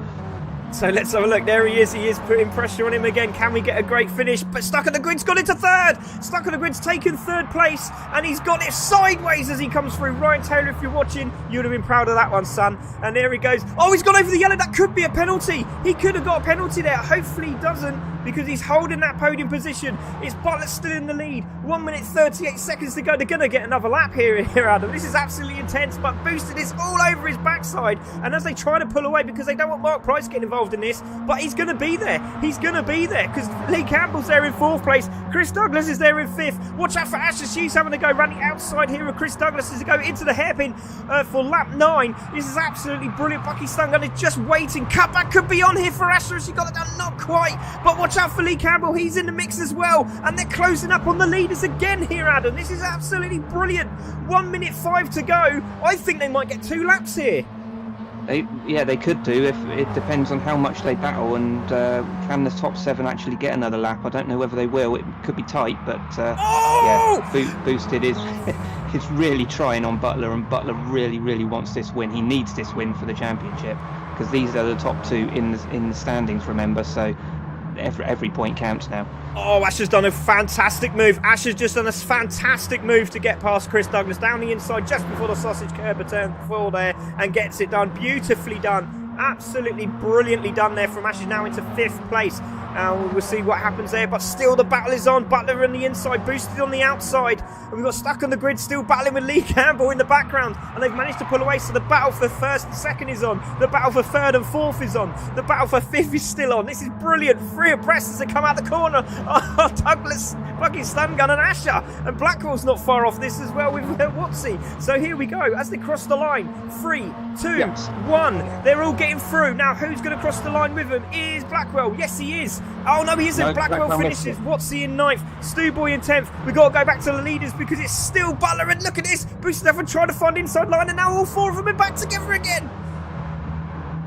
So let's have a look. There he is. He is putting pressure on him again. Can we get a great finish? But Stuck on the Grid's got into third. Stuck on the Grid's taken third place, and he's got it sideways as he comes through. Ryan Taylor, if you're watching, you would have been proud of that one, son. And there he goes. Oh, he's gone over the yellow. That could be a penalty. He could have got a penalty there. Hopefully he doesn't, because he's holding that podium position. It's Butler still in the lead. 1 minute 38 seconds to go. They're going to get another lap here, Adam. This is absolutely intense, but Boosted is all over his backside. And as they try to pull away, because they don't want Mark Price getting involved in this, but he's going to be there. He's going to be there, because Lee Campbell's there in 4th place. Chris Douglas is there in 5th. Watch out for Asher. She's having to go around the outside here, and Chris Douglas is to go into the hairpin for lap 9. This is absolutely brilliant. Bucky Stungun is just waiting. Cutback could be on here for Asher. She got it done. Not quite, but watch out for Lee Campbell. He's in the mix as well, and they're closing up on the leaders again here, Adam. This is absolutely brilliant. 1 minute 5 to go. I think they might get 2 laps here. They could do. If it depends on how much they battle, and can the top 7 actually get another lap? I don't know whether they will. It could be tight, but Boosted is is really trying on Butler, and Butler really wants this win. He needs this win for the championship, because these are the top 2 in the standings. Remember, so every point counts now. Oh, Asher's done a fantastic move. Asher's just done a fantastic move to get past Chris Douglas down the inside just before the sausage curb turn 4 there, and gets it done. Beautifully done. Absolutely brilliantly done there from Asher, now into 5th place. We'll see what happens there, but still the battle is on. Butler on the inside, Boosted on the outside, and we've got Stuck on the Grid still battling with Lee Campbell in the background, and they've managed to pull away. So the battle for 1st and 2nd is on, the battle for 3rd and 4th is on, the battle for 5th is still on. This is brilliant. 3 abreast as they come out the corner. Oh, Douglas, fucking Stun Gun and Asher, and Blackwell's not far off this as well with Watsy. So here we go as they cross the line. 3, 2, 1. They're all getting through. Now who's going to cross the line with them? Is Blackwell. Yes, he is. Oh no, he isn't. No, Blackwell finishes. Watsy in 9th. Stewboy in 10th. We've got to go back to the leaders, because it's still Butler, and look at this. Boosted haven't tried to find inside line, and now all 4 of them are back together again.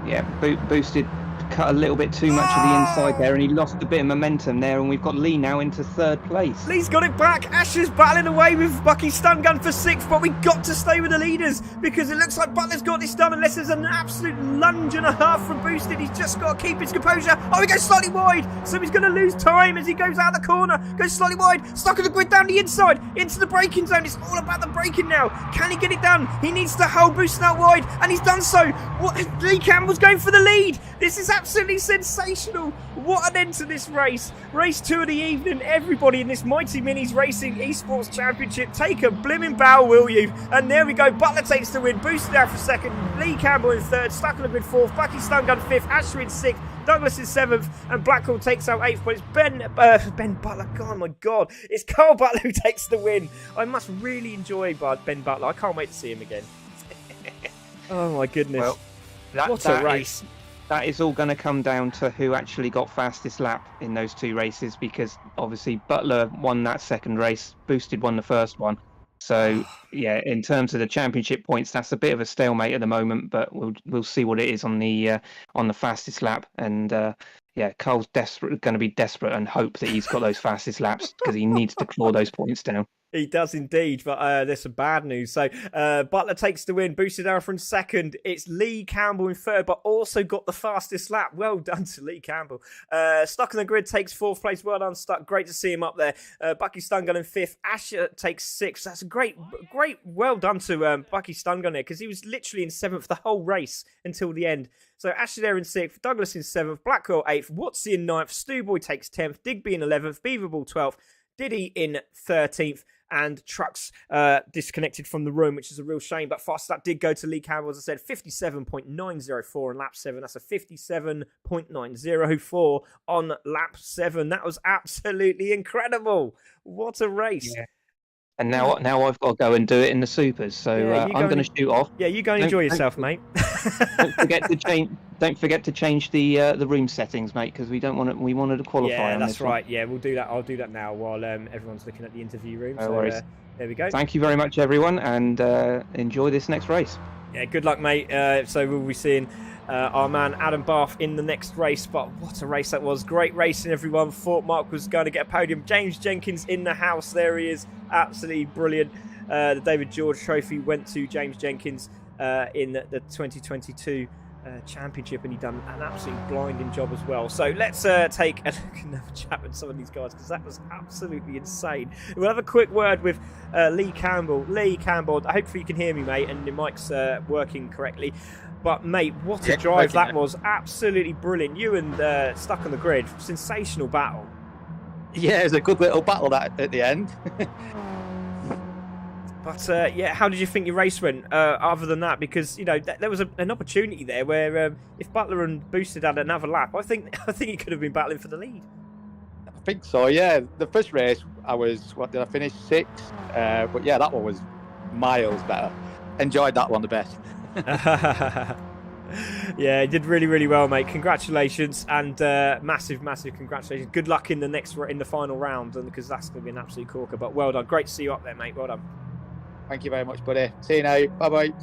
Yeah, Boosted cut a little bit too much of the inside there, and he lost a bit of momentum there, and we've got Lee now into 3rd place. Lee's got it back. Asher's battling away with Bucky Stun Gun for 6th, but we got to stay with the leaders, because it looks like Butler's got this done, unless there's an absolute lunge and a half from Boosted. He's just got to keep his composure. Oh, he goes slightly wide, so he's going to lose time as he goes out the corner. Goes slightly wide. Stuck on the Grid down the inside into the braking zone. It's all about the braking now. Can he get it done? He needs to hold Boosted out wide, and he's done so. Lee Campbell's going for the lead. This is absolutely sensational. What an end to this race. Race 2 of the evening. Everybody in this Mighty Minis Racing Esports Championship, take a blimmin' bow, will you? And there we go. Butler takes the win. Boosted out for 2nd. Lee Campbell in 3rd. Stuck on the Grid 4th. Bucky Stun Gun 5th. Asher in 6th. Douglas is 7th, and Blackwell takes out 8th, but it's Ben Butler. Oh my God, it's Carl Butler who takes the win. I must really enjoy Ben Butler. I can't wait to see him again. Oh my goodness. Well, what a race. That is all going to come down to who actually got fastest lap in those 2 races, because obviously Butler won that 2nd race, Boosted won the 1st one. So yeah, in terms of the championship points, that's a bit of a stalemate at the moment, but we'll see what it is on the fastest lap. And Carl's going to be desperate and hope that he's got those fastest laps, because he needs to claw those points down. He does indeed, but there's some bad news. So Butler takes the win. Boosted out from 2nd. It's Lee Campbell in 3rd, but also got the fastest lap. Well done to Lee Campbell. Stuck on the Grid takes 4th place. Well done, Stuck. Great to see him up there. Bucky Stungun in 5th. Asher takes 6th. That's a great, well done to Bucky Stungun there, because he was literally in 7th the whole race until the end. So Asher there in 6th, Douglas in 7th, Blackwell 8th, Watsy in 9th, Stewboy takes 10th, Digby in 11th, Beaverball 12th, Diddy in 13th, and Trucks disconnected from the room, which is a real shame. But fast lap did go to Lee Campbell, as I said, 57.904 on lap 7. That's a 57.904 on lap 7. That was absolutely incredible. What a race. Yeah. And now I've got to go and do it in the supers. So I'm going to shoot off. Yeah, you go and enjoy yourself, mate. Don't forget to change. Don't forget to change the room settings, mate, because we don't want it. We wanted to qualify. Yeah, on that's this right. One. Yeah, we'll do that. I'll do that now while everyone's looking at the interview room. No So worries. there we go. Thank you very much, everyone, and enjoy this next race. Yeah, good luck, mate. So we'll be seeing our man Adam Bath in the next race. But what a race that was. Great racing, everyone. Thought Mark was going to get a podium. James Jenkins in the house. There he is. Absolutely brilliant. The David George Trophy went to James Jenkins in the 2022 championship, and he done an absolutely blinding job as well. So let's take a look and have a chat with some of these guys, because that was absolutely insane. We'll have a quick word with Lee Campbell. Lee Campbell, hopefully you can hear me, mate, and your mic's working correctly. But mate, what a drive that was. Absolutely brilliant. You and Stuck on the Grid, sensational battle. Yeah, it was a good little battle that at the end. But yeah, how did you think your race went? Other than that, because you know there was an opportunity there where if Butler and Boosted had another lap, I think he could have been battling for the lead. I think so. Yeah, the first race I was, what did I finish, 6th? But yeah, that one was miles better. Enjoyed that one the best. Yeah, you did really, really well, mate. Congratulations, and massive congratulations. Good luck in the final round, and because that's going to be an absolute corker. But well done. Great to see you up there, mate. Well done. Thank you very much, buddy. See you now. Bye-bye.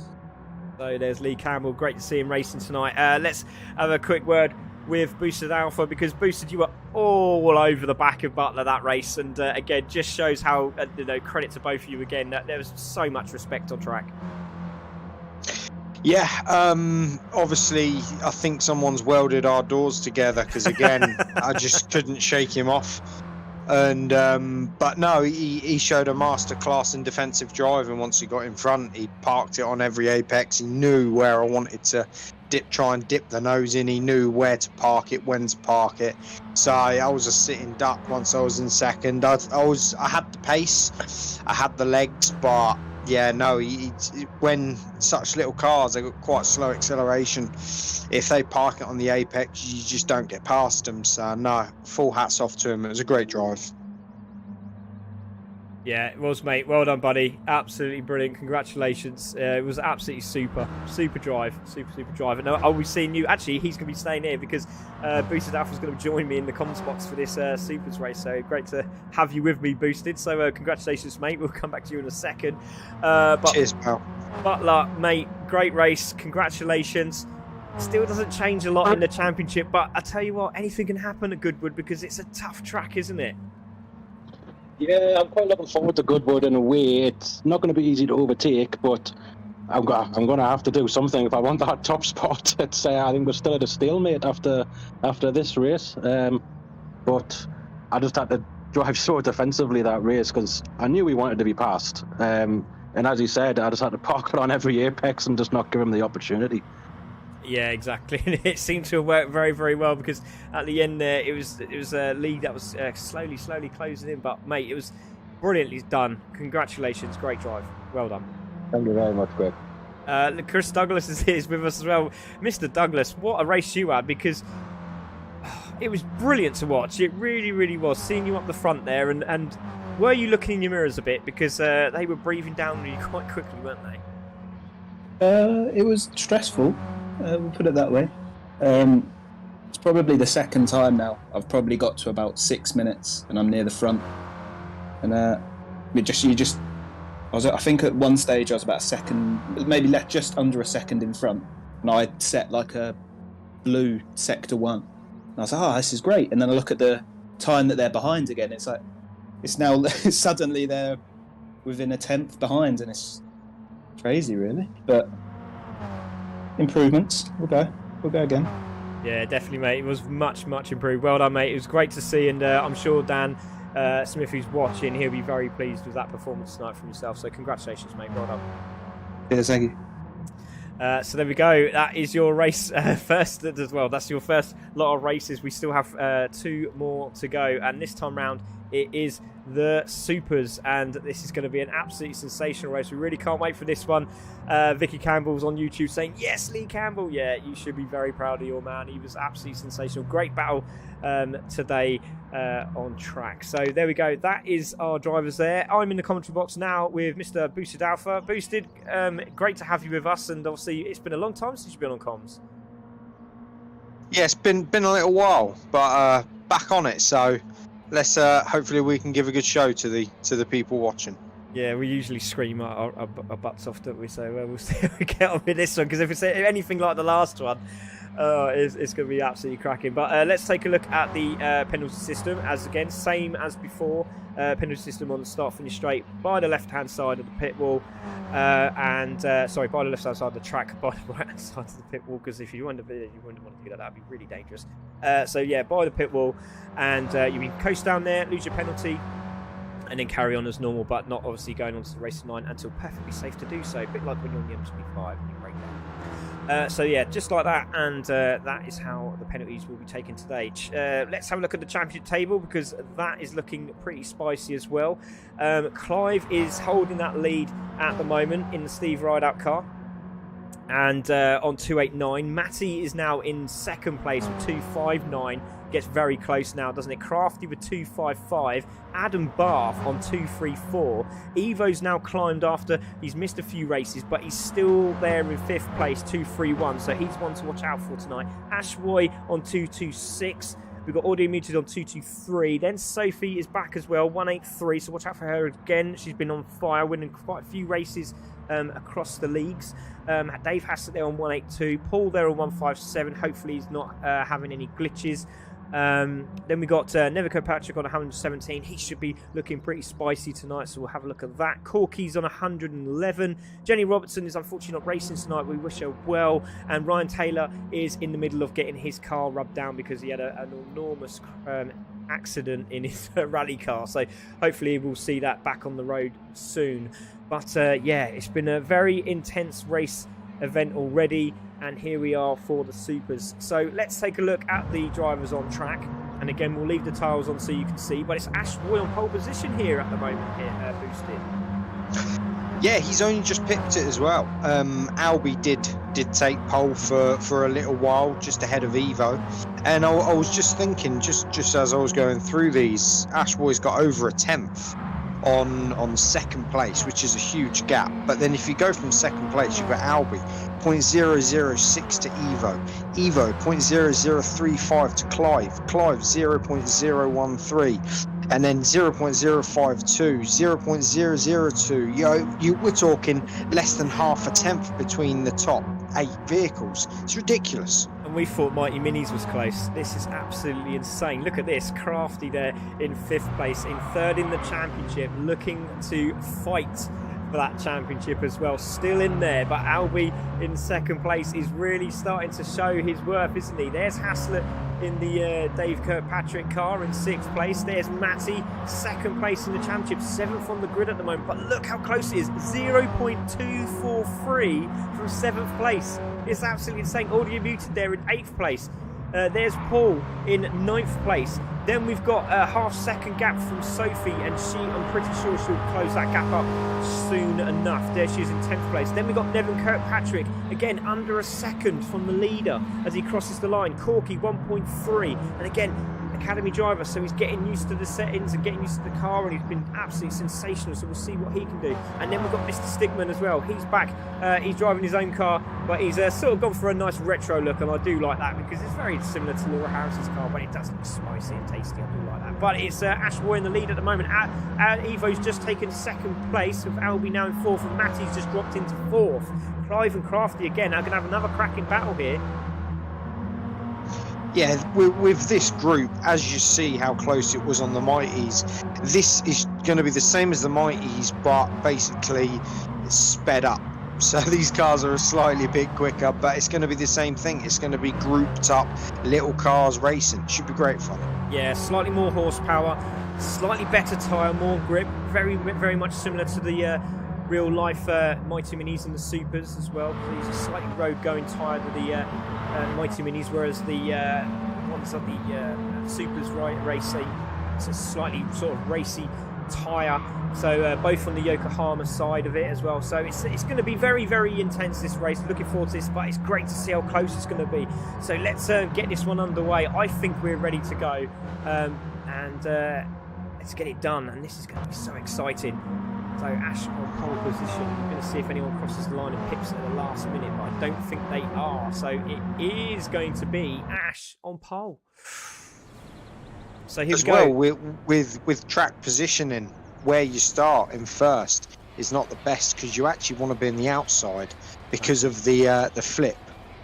So there's Lee Campbell. Great to see him racing tonight. Let's have a quick word with Boosted Alpha, because Boosted, you were all over the back of Butler that race, and again, just shows how credit to both of you again. That there was so much respect on track. Yeah, obviously, I think someone's welded our doors together, because again, I just couldn't shake him off. And but no, he showed a masterclass in defensive driving. Once he got in front, he parked it on every apex. He knew where I wanted to try and dip the nose in. He knew where to park it, when to park it. So I was a sitting duck once I was in second. I had the pace, I had the legs, but yeah, no, when such little cars, they got quite slow acceleration. If they park it on the apex, you just don't get past them. So no, full hats off to him. It was a great drive. Yeah, it was, mate. Well done, buddy. Absolutely brilliant. Congratulations. It was absolutely super drive. Super drive. And I'll be seeing you. Actually, he's going to be staying here because Boosted Alpha's going to join me in the comms box for this Supers race. So great to have you with me, Boosted. So congratulations, mate. We'll come back to you in a second. Cheers, pal. Butler, mate, great race. Congratulations. Still doesn't change a lot in the championship, but I tell you what, anything can happen at Goodwood because it's a tough track, isn't it? Yeah, I'm quite looking forward to Goodwood in a way. It's not going to be easy to overtake, but I'm going to have to do something if I want that top spot. It's I think we're still at a stalemate after this race. But I just had to drive so defensively that race because I knew we wanted to be passed. And as he said, I just had to park it on every apex and just not give him the opportunity. Yeah, exactly. And it seemed to have worked very, very well because at the end there, it was a lead that was slowly closing in. But mate, it was brilliantly done. Congratulations, great drive. Well done. Thank you very much, Greg. Chris Douglas is with us as well. Mr. Douglas, what a race you had, because it was brilliant to watch. It really, really was. Seeing you up the front there, and were you looking in your mirrors a bit because they were breathing down on you quite quickly, weren't they? It was stressful. We'll put it that way. It's probably the second time now. I've probably got to about 6 minutes, and I'm near the front. And I think at one stage I was about a second, maybe just under a second in front, and I'd set like a blue sector 1. And I was like, oh, this is great. And then I look at the time that they're behind again. It's like it's now suddenly they're within a 10th behind, and it's crazy, really. But improvements. We'll go again. Yeah, definitely, mate. It was much improved. Well done, mate. It was great to see, and I'm sure Dan Smith, who's watching, he'll be very pleased with that performance tonight from yourself. So congratulations, mate. Well done. Yes, thank you. So there we go. That is your race first as well. That's your first lot of races. We still have 2 more to go, and this time round It is the Supers, and this is going to be an absolutely sensational race. We really can't wait for this one. Vicky Campbell's on YouTube saying, yes, Lee Campbell. Yeah, you should be very proud of your man. He was absolutely sensational. Great battle today on track. So there we go. That is our drivers there. I'm in the commentary box now with Mr. Boosted Alpha. Boosted, great to have you with us, and obviously it's been a long time since you've been on comms. Yeah, it's been a little while, but back on it. So let's hopefully we can give a good show to the people watching. Yeah, we usually scream our butts off, don't we? So we'll see how we get on with this one, because if it's anything like the last one, it's going to be absolutely cracking. But let's take a look at the penalty system. As again, same as before. Penalty system on the start-finish straight by the left-hand side of the pit wall, sorry, by the left-hand side of the track, by the right-hand side of the pit wall. Because if you wouldn't want to do that, that'd be really dangerous. So yeah, by the pit wall, and you can coast down there, lose your penalty, and then carry on as normal, but not obviously going on to the racing line until perfectly safe to do so. A bit like when you're on the M25 and you break down. So yeah, just like that, and that is how the penalties will be taken today. Let's have a look at the championship table, because that is looking pretty spicy as well. Clive is holding that lead at the moment in the Steve Rideout car, and on 289. Matty is now in second place with 259. Gets very close now, doesn't it? Crafty with 255. Adam Bath on 234. Evo's now climbed after he's missed a few races, but he's still there in fifth place, 231. So he's one to watch out for tonight. Ashwoy on 226. We've got Audio Muted on 223. Then Sophie is back as well, 183. So watch out for her again. She's been on fire, winning quite a few races across the leagues. Dave Hassett there on 182. Paul there on 157. Hopefully he's not having any glitches. Then we got Nevico Patrick on 117. He should be looking pretty spicy tonight, so we'll have a look at that. Corky's on 111. Jenny Robertson is unfortunately not racing tonight. We wish her well. And Ryan Taylor is in the middle of getting his car rubbed down because he had an enormous accident in his rally car. So hopefully we'll see that back on the road soon. But yeah, it's been a very intense race event already, and here we are for the Supers. So let's take a look at the drivers on track, and again we'll leave the tiles on so you can see, but it's Ash Roy on pole position here at the moment here, Boosted. Yeah, he's only just picked it as well. Albie did take pole for a little while, just ahead of Evo, and I was just thinking, just as I was going through these, Ash Roy's got over a 10th on second place, which is a huge gap. But then if you go from second place, you've got Albie 0.006 to Evo 0.0035 to Clive 0.013, and then 0.052, 0.002. We're talking less than half a tenth between the top 8 vehicles. It's ridiculous. And we thought Mighty Minis was close. This is absolutely insane. Look at this. Crafty there in 5th place, in 3rd in the championship, looking to fight for that championship as well. Still in there, but Albie in 2nd place is really starting to show his worth, isn't he? There's Haslett in the Dave Kirkpatrick car in 6th place. There's Matty, 2nd place in the championship, 7th on the grid at the moment. But look how close it is, 0.243 from 7th place. It's absolutely insane. Audio Muted there in 8th place. There's Paul in 9th place. Then we've got a half-second gap from Sophie, and I'm pretty sure she'll close that gap up soon enough. There she is in 10th place. Then we've got Nevin Kirkpatrick, again under a second from the leader as he crosses the line. Corky 1.3, and again, academy driver, so he's getting used to the settings and getting used to the car, and he's been absolutely sensational, so we'll see what he can do. And then we've got Mr. Stickman as well. He's back, he's driving his own car, but he's sort of gone for a nice retro look, and I do like that because it's very similar to Laura Harris's car, but it does look spicy and tasty. I do like that. But it's Ash Roy in the lead at the moment. Evo's just taken 2nd place, with Albie now in 4th, and Matty's just dropped into 4th. Clive and Crafty again are going to have another cracking battle here. Yeah, with this group, as you see how close it was on the Mighties, this is going to be the same as the Mighties, but basically it's sped up. So these cars are a slightly bit quicker, but it's going to be the same thing. It's going to be grouped up little cars racing. It should be great fun. Yeah, slightly more horsepower, slightly better tyre, more grip, very, very much similar to the real life Mighty Minis and the Supers as well. These are slightly road going tyre with the Mighty Minis, whereas the ones on the Supers racing It's a slightly sort of racy tyre. So both on the Yokohama side of it as well. So it's going to be very, very intense, this race. Looking forward to this, but it's great to see how close it's going to be. So let's get this one underway. I think we're ready to go. And let's get it done. And this is going to be so exciting. So Ash on pole position. We're going to see if anyone crosses the line and pips at the last minute, but I don't think they are. So it is going to be Ash on pole. So here we go. Well, with track positioning, where you start in first is not the best because you actually want to be in the outside because of the flip.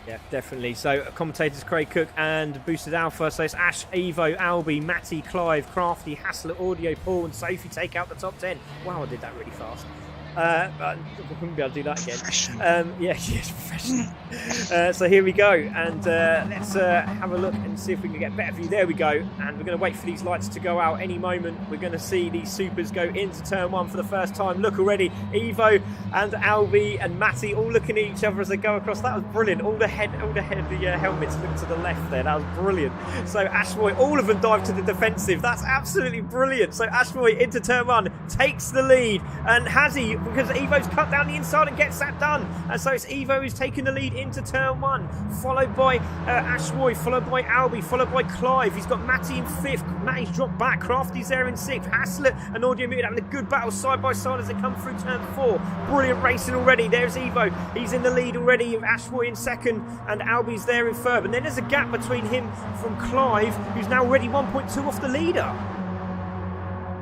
Yeah, definitely. So commentators Craig Cook and Boosted Alpha. So it's Ash, Evo, Albie, Matty, Clive, Crafty, Haslett, Audio, Paul and Sophie take out the top 10. Wow, I did that really fast. But I wouldn't be able to do that again. Yeah, yes, professional. So here we go, and let's have a look and see if we can get a better view. There we go, and we're going to wait for these lights to go out any moment. We're going to see these supers go into turn 1 for the first time. Look already, Evo and Albie and Matty all looking at each other as they go across. That was brilliant. All the helmets look to the left there. That was brilliant. So Ashboy, all of them dive to the defensive. That's absolutely brilliant. So Ashboy into turn 1 takes the lead, and has he? Because Evo's cut down the inside and gets that done. And so it's Evo who's taking the lead into turn 1, followed by Ashboy, followed by Albie, followed by Clive. He's got Matty in 5th. Matty's dropped back. Crafty's there in 6th. Haslett and Audio Muted having a good battle side by side as they come through turn 4. Brilliant racing already. There's Evo. He's in the lead already. Ashboy in 2nd and Albie's there in 3rd. And then there's a gap between him from Clive, who's now already 1.2 off the leader.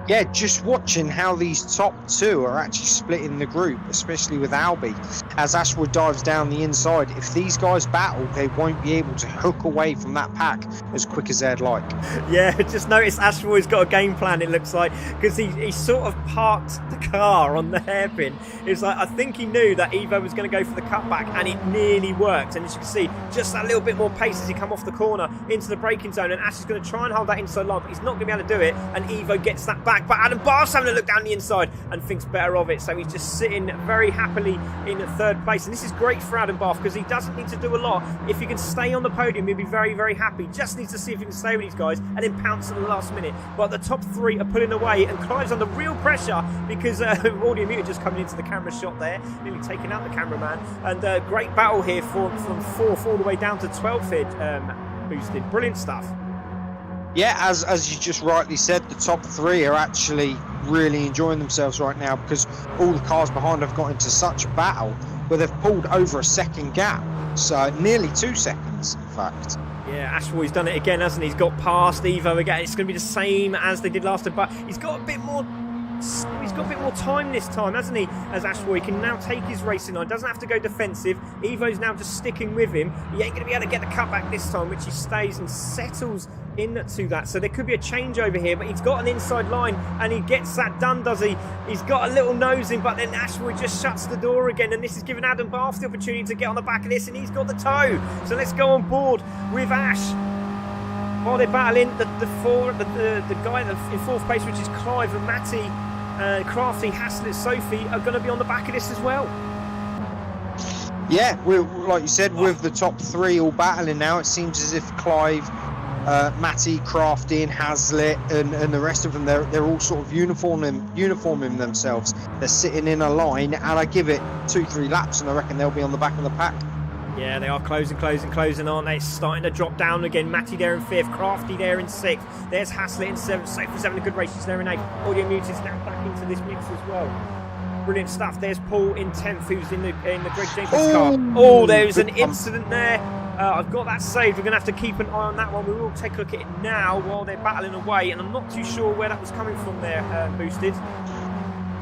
Yeah, just watching how these top 2 are actually splitting the group, especially with Albie. As Ashwood dives down the inside, if these guys battle, they won't be able to hook away from that pack as quick as they'd like. Yeah, just notice Ashwood's got a game plan, it looks like, because he sort of parked the car on the hairpin. It's like, I think he knew that Evo was going to go for the cutback, and it nearly worked. And as you can see, just that little bit more pace as he come off the corner into the braking zone, and Ash is going to try and hold that inside line, but he's not going to be able to do it, and Evo gets that back. But Adam Barth's having a look down the inside and thinks better of it, so he's just sitting very happily in 3rd place. And this is great for Adam Barth because he doesn't need to do a lot. If he can stay on the podium, he'll be very, very happy. Just needs to see if he can stay with these guys and then pounce at the last minute. But the top 3 are pulling away, and Clive's under real pressure because Audio Muted just coming into the camera shot there, nearly taking out the cameraman. And great battle here from 4th all the way down to 12th here, Boosted. Brilliant stuff. Yeah, as you just rightly said, the top 3 are actually really enjoying themselves right now because all the cars behind have got into such a battle where they've pulled over a 2nd gap. So nearly 2 seconds, in fact. Yeah, Ashboy's done it again, hasn't he? He's got past Evo again. It's going to be the same as they did last time, but he's got a bit more time this time, hasn't he? As Ashboy can now take his racing on, doesn't have to go defensive. Evo's now just sticking with him. He ain't going to be able to get the cutback this time, which he stays and settles into that. So there could be a changeover here, but he's got an inside line and he gets that done, does he? He's got a little nose in, but then Ashboy just shuts the door again, and this is giving Adam Barth the opportunity to get on the back of this, and he's got the toe. So let's go on board with Ash. While they're battling, the guy in 4th place, which is Clive and Matty, Crafty, Haslett, Sophie, are going to be on the back of this as well. Yeah, like you said, with the top 3 all battling now, it seems as if Clive, Matty, Crafty and Haslett and the rest of them, they're all sort of uniforming themselves. They're sitting in a line, and I give it 2-3 laps and I reckon they'll be on the back of the pack. Yeah, they are closing, aren't they? It's starting to drop down again. Matty there in 5th, Crafty there in 6th. There's Haslett in 7th. Sophie's having a good race. She's there in 8th. Audio Muted's now back into this mix as well. Brilliant stuff. There's Paul in 10th, who's in the Greg Jenkins car. Oh, there's an incident there. I've got that saved. We're going to have to keep an eye on that one. We will take a look at it now while they're battling away, and I'm not too sure where that was coming from there, Boosted.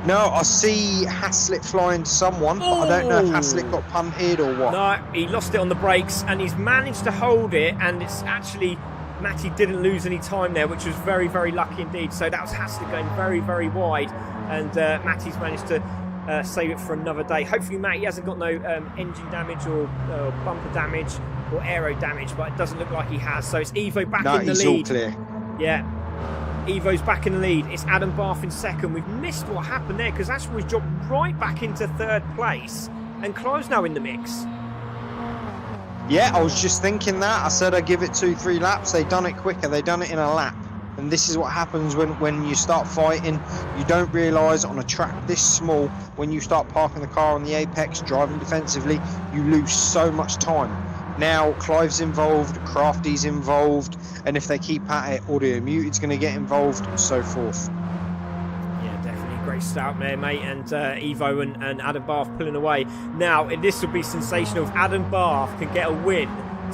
No, I see Haslett flying to someone, but I don't know if Haslett got punted or what. No, he lost it on the brakes, and he's managed to hold it, and it's actually, Matty didn't lose any time there, which was very, very lucky indeed. So that was Haslett going very, very wide, and Matty's managed to save it for another day. Hopefully Matty hasn't got no engine damage or bumper damage or aero damage, but it doesn't look like he has. So it's Evo back in the lead. No, he's all clear. Yeah. Evo's back in the lead. It's Adam Barth in 2nd. We've missed what happened there because Ashboy's dropped right back into 3rd place, and Clive's now in the mix. Yeah, I was just thinking that. I said I'd give it 2-3 laps. They've done it quicker. They've done it in a lap. And this is what happens when you start fighting. You don't realise on a track this small, when you start parking the car on the apex, driving defensively, you lose so much time. Now Clive's involved, Crafty's involved, and if they keep at it, Audio Muted's going to get involved, and so forth. Yeah, definitely great start there, mate. And Evo and Adam Barth pulling away. Now, this will be sensational. If Adam Barth can get a win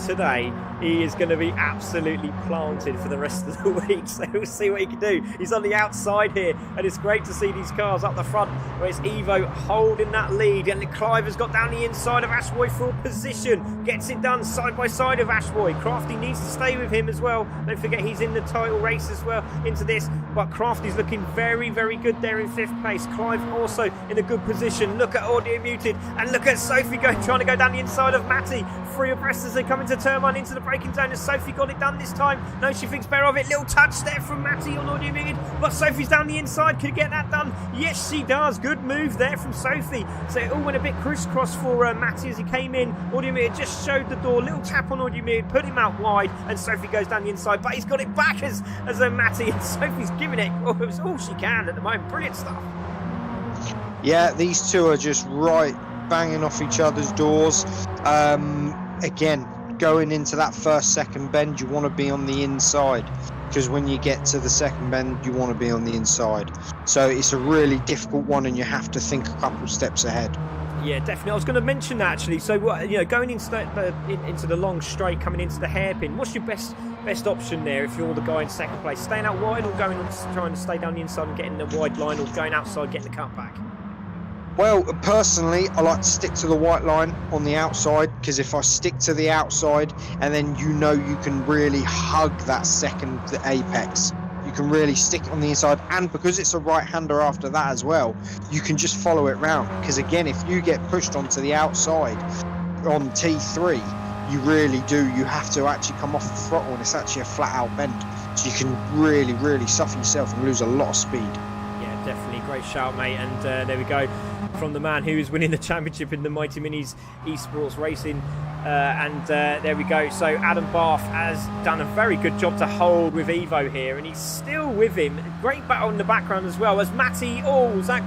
today, he is going to be absolutely planted for the rest of the week, so we'll see what he can do. He's on the outside here, and it's great to see these cars up the front where it's Evo holding that lead, and Clive has got down the inside of Ashboy for position, gets it done side by side of Ashboy. Crafty needs to stay with him as well. Don't forget he's in the title race as well into this, but Crafty's looking very, very good there in 5th place. Clive also in a good position. Look at Audio Muted, and look at Sophie trying to go down the inside of Matty. 3 abreast as they come into turn 1 into the braking zone. Has Sophie got it done this time? No, she thinks better of it. Little touch there from Matty on Audio Muted, but Sophie's down the inside. Can get that done? Yes, she does. Good move there from Sophie. So it all went a bit crisscross for Matty as he came in. Audio Muted just showed the door. Little tap on Audio Muted, put him out wide, and Sophie goes down the inside, but he's got it back as Matty, and Sophie's giving it all she can at the moment. Brilliant stuff. Yeah, these two are just right banging off each other's doors. Again, going into that second bend, you want to be on the inside, because when you get to the second bend, you want to be on the inside. So it's a really difficult one, and you have to think a couple steps ahead. Yeah, definitely. I was going to mention that actually. So, going into the long straight, coming into the hairpin, what's your best option there if you're the guy in second place? Staying out wide, or going on trying to stay down the inside and getting the wide line, or going outside getting the cutback? Well, personally, I like to stick to the white line on the outside, because if I stick to the outside, and then you can really hug that second apex. You can really stick on the inside, and because it's a right-hander after that as well, you can just follow it round. Because again, if you get pushed onto the outside on T3, you have to actually come off the throttle, and it's actually a flat-out bend. So you can really, really suffer yourself and lose a lot of speed. Yeah, definitely. Great shout, mate. And there we go. From the man who is winning the championship in the Mighty Minis esports racing, and there we go. So Adam Barth has done a very good job to hold with Evo here, and he's still with him. Great battle in the background as well as Matty Zach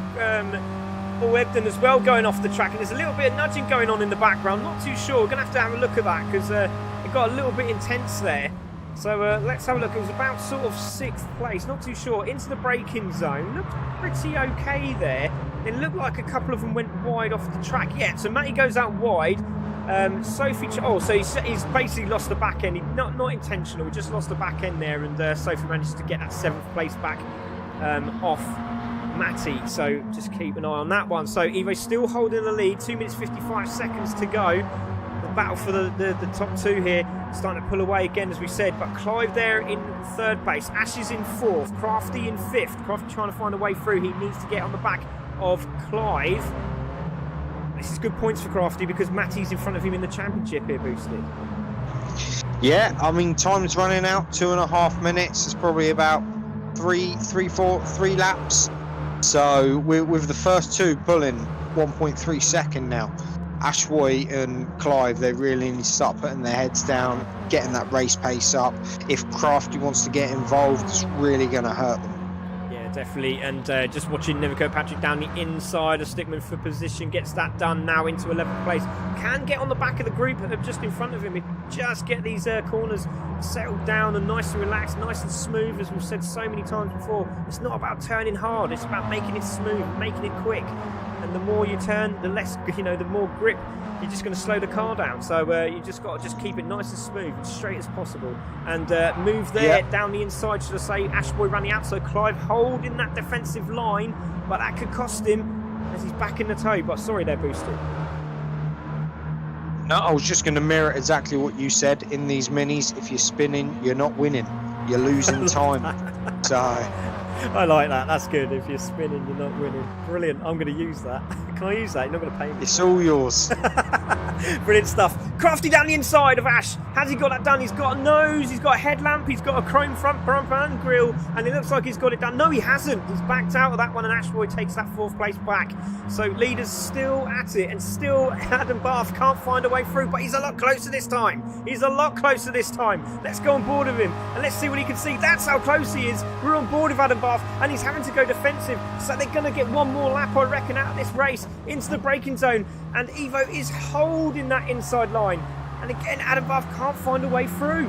Ebden as well going off the track, and there's a little bit of nudging going on in the background. Not too sure. We're gonna have to have a look at that, because it got a little bit intense there. So let's have a look. It was about sort of 6th place, not too sure. Into the braking zone, looked pretty okay there. It looked like a couple of them went wide off the track. Yeah, so Matty goes out wide. Sophie, so he's basically lost the back end. Not intentional, he just lost the back end there, and Sophie managed to get that 7th place back off Matty. So just keep an eye on that one. So Evo's still holding the lead. 2 minutes 55 seconds to go. The battle for the top 2 here, starting to pull away again, as we said. But Clive there in 3rd base, Ash is in 4th, Crafty in 5th. Crafty trying to find a way through. He needs to get on the back of Clive. This is good points for Crafty, because Matty's in front of him in the championship here, boosted. Yeah, I mean, time's running out. 2.5 minutes. It's probably about three laps. So with the first 2 pulling 1.3 second now. Ashboy and Clive, they really need to start putting their heads down, getting that race pace up. If Crafty wants to get involved, it's really going to hurt them. Yeah, definitely. And just watching Nivico Patrick down the inside of Stickman for position, gets that done now into 11th place. Can get on the back of the group just in front of him. Just get these corners settled down and nice and relaxed, nice and smooth, as we've said so many times before. It's not about turning hard, it's about making it smooth, making it quick. And the more you turn, the less, the more grip, you're just going to slow the car down. So you just got to just keep it nice and smooth and straight as possible. And move there down the inside, should I say. Ashboy running out, so Clive holding that defensive line, but that could cost him as he's back in the toe. But sorry there, Boosted. No, I was just going to mirror exactly what you said. In these minis, if you're spinning, you're not winning. You're losing time. So I like that. That's good. If you're spinning, you're not winning. Brilliant. I'm going to use that. Can I use that? You're not going to pay me. It's all yours. Brilliant stuff. Crafty down the inside of Ash. Has he got that done? He's got a nose, he's got a headlamp, he's got a chrome front and grille, and it looks like he's got it done. No, he hasn't. He's backed out of that one, and Ashboy takes that 4th place back. So leader's still at it, and still Adam Bath can't find a way through, but he's a lot closer this time. He's a lot closer this time. Let's go on board with him, and let's see what he can see. That's how close he is. We're on board with Adam Bath, and he's having to go defensive, so they're going to get one more lap, I reckon, out of this race into the braking zone, and Evo is holding that inside line. And again, Adam Bath can't find a way through.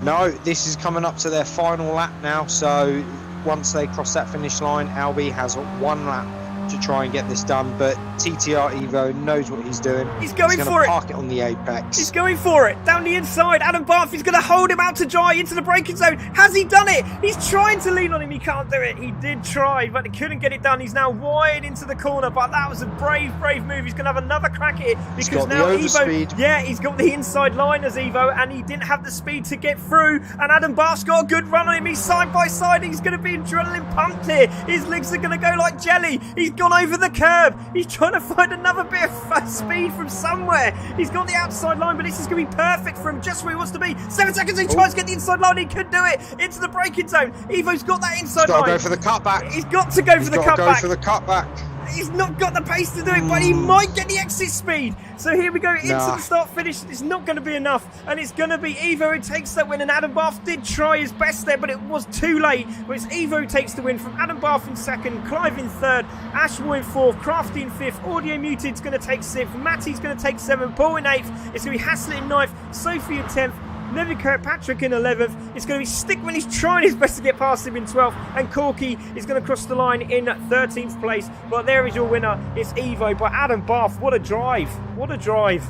No, this is coming up to their final lap now. So once they cross that finish line, Albie has 1 lap to try and get this done. But TTR Evo knows what he's doing. He's going gonna for it. Park it on the apex. He's going for it. Down the inside. Adam Bath is going to hold him out to dry into the braking zone. Has he done it? He's trying to lean on him. He can't do it. He did try, but he couldn't get it done. He's now wide into the corner, but that was a brave move. He's going to have another crack at it because now Evo, yeah, he's got the inside line as Evo, and he didn't have the speed to get through. And Adam Bath's got a good run on him. He's side by side. He's going to be adrenaline pumped here. His legs are going to go like jelly. He's gone over the curve. He's trying to find another bit of speed from somewhere. He's got the outside line, but this is going to be perfect for him, just where he wants to be. 7 seconds, he tries to get the inside line. He could do it into the braking zone. Evo's got that inside line. He's got to go for the cutback. He's got to go for the cutback. Go for the cutback. He's not got the pace to do it, but he might get the exit speed. So here we go into the start finish. It's not going to be enough, and it's going to be Evo who takes that win. And Adam Bath did try his best there, but it was too late. But it's Evo who takes the win from Adam Bath in 2nd, Clive in 3rd, Ashboy in 4th, Crafty in 5th, Audio Muted's going to take 6th, Matty's going to take 7th, Paul in 8th. It's going to be Haslett in 9th, Sophie in 10th. Neville Kirkpatrick in 11th. It's going to be Stickman. He's trying his best to get past him in 12th. And Corky is going to cross the line in 13th place. But there is your winner. It's Evo by Adam Bath. What a drive. What a drive.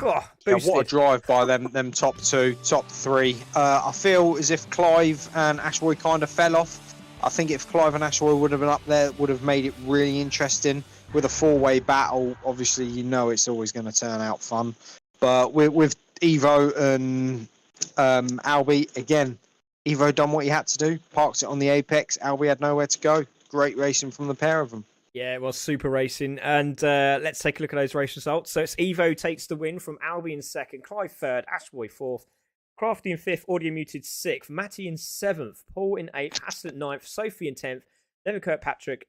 Yeah, what a drive by them top 2, top 3. I feel as if Clive and Ashboy kind of fell off. I think if Clive and Ashboy would have been up there, it would have made it really interesting. With a 4-way battle, obviously, you know it's always going to turn out fun. But with Evo and Albie, again, Evo done what he had to do, parks it on the apex. Albie had nowhere to go. Great racing from the pair of them. Yeah, it was super racing. And let's take a look at those race results. So it's Evo takes the win from Albie in 2nd, Clive 3rd, Ashboy 4th, Crafty in 5th, Audio Muted 6th, Matty in 7th, Paul in 8th, Haslett 9th, Sophie in 10th, Neville Kirkpatrick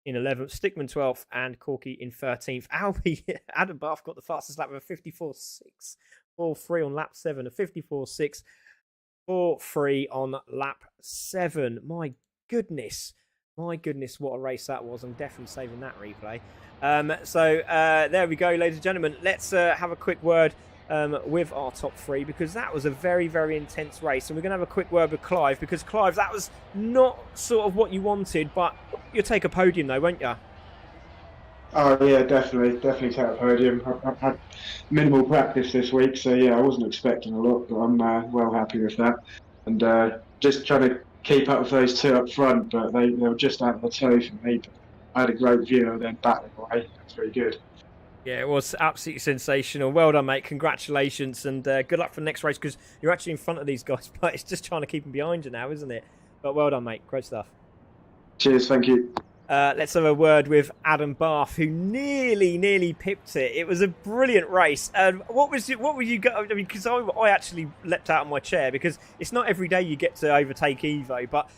in 11th, Stickman 12th, and Corky in 13th. Albie, Adam Bath got the fastest lap with a 54.6. 4.3 on lap 7, a 54.6. 4.3 on lap 7. My goodness, what a race that was. I'm definitely saving that replay. So there we go, ladies and gentlemen. Let's have a quick word with our top 3, because that was a very, very intense race. And we're going to have a quick word with Clive, because Clive, that was not sort of what you wanted, but you'll take a podium though, won't you? Oh yeah, definitely take a podium. I've had minimal practice this week, so yeah, I wasn't expecting a lot, but I'm well happy with that. And just trying to keep up with those 2 up front, but they were just out of the toe for me. But I had a great view of them battling away. That's very good. Yeah, it was absolutely sensational. Well done, mate. Congratulations, and good luck for the next race, because you're actually in front of these guys, but it's just trying to keep them behind you now, isn't it? But well done, mate. Great stuff. Cheers, thank you. Let's have a word with Adam Bath, who nearly pipped it. It was a brilliant race. What were you? I mean, because I actually leapt out of my chair, because it's not every day you get to overtake Evo, but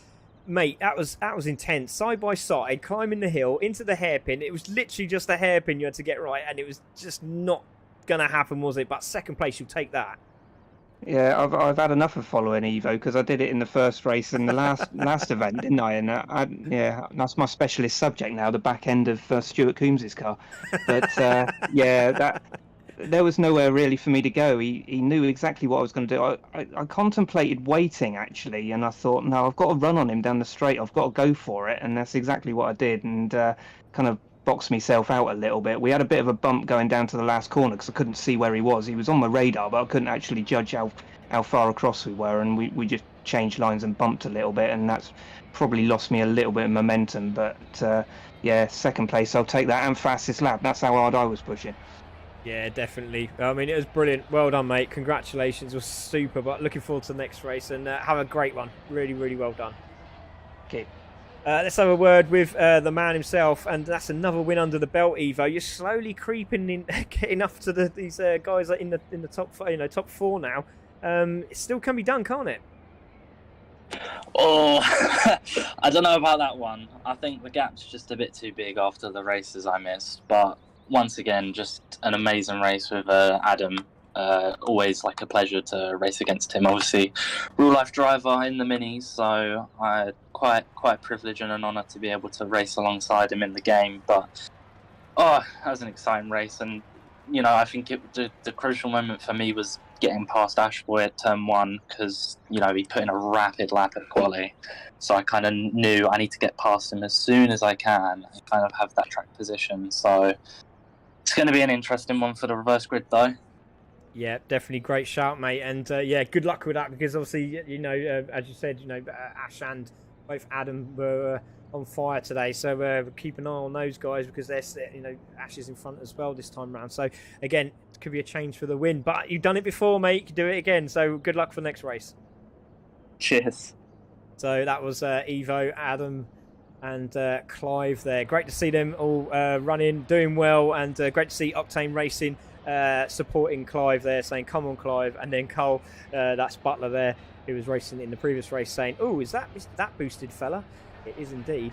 mate, that was intense. Side by side, climbing the hill into the hairpin. It was literally just a hairpin you had to get right, and it was just not gonna happen, was it? But 2nd place, you'll take that. Yeah, I've had enough of following Evo, because I did it in the first race and the last event, didn't I? And yeah, that's my specialist subject now, the back end of Stuart Coombs's car. But yeah, there was nowhere really for me to go. He knew exactly what I was going to do. I contemplated waiting actually, and I thought, no, I've got to run on him down the straight. I've got to go for it, and that's exactly what I did. And kind of boxed myself out a little bit. We had a bit of a bump going down to the last corner because I couldn't see where he was. He was on my radar, but I couldn't actually judge how far across we were, and we just changed lines and bumped a little bit, and that's probably lost me a little bit of momentum. But yeah, 2nd place, I'll take that, and fastest lap. That's how hard I was pushing. Yeah, definitely. I mean, it was brilliant. Well done, mate. Congratulations. It was super. But looking forward to the next race, and have a great one. Really, really well done. Okay. Let's have a word with the man himself, and that's another win under the belt, Evo. You're slowly creeping in, getting up to these guys in the top, top 4 now. It still can be done, can't it? Oh, I don't know about that one. I think the gap's just a bit too big after the races I missed. But once again, just an amazing race with Adam. Always like a pleasure to race against him. Obviously, real life driver in the minis, so I quite privileged and an honour to be able to race alongside him in the game. But that was an exciting race, and I think the crucial moment for me was getting past Ashboy at turn 1 because he put in a rapid lap at quali, so I kind of knew I need to get past him as soon as I can and kind of have that track position. So it's going to be an interesting one for the reverse grid though. Yeah, definitely great shout, mate. And yeah, good luck with that because obviously, as you said, Ash and both Adam were on fire today. So keep an eye on those guys because they're, Ash is in front as well this time round. So again, it could be a change for the win. But you've done it before, mate. You can do it again. So good luck for the next race. Cheers. So that was Evo, Adam, and Clive there. Great to see them all running, doing well, and great to see Octane Racing supporting Clive there, saying come on Clive. And then Cole, that's Butler there, who was racing in the previous race, saying is that boosted fella? It is indeed.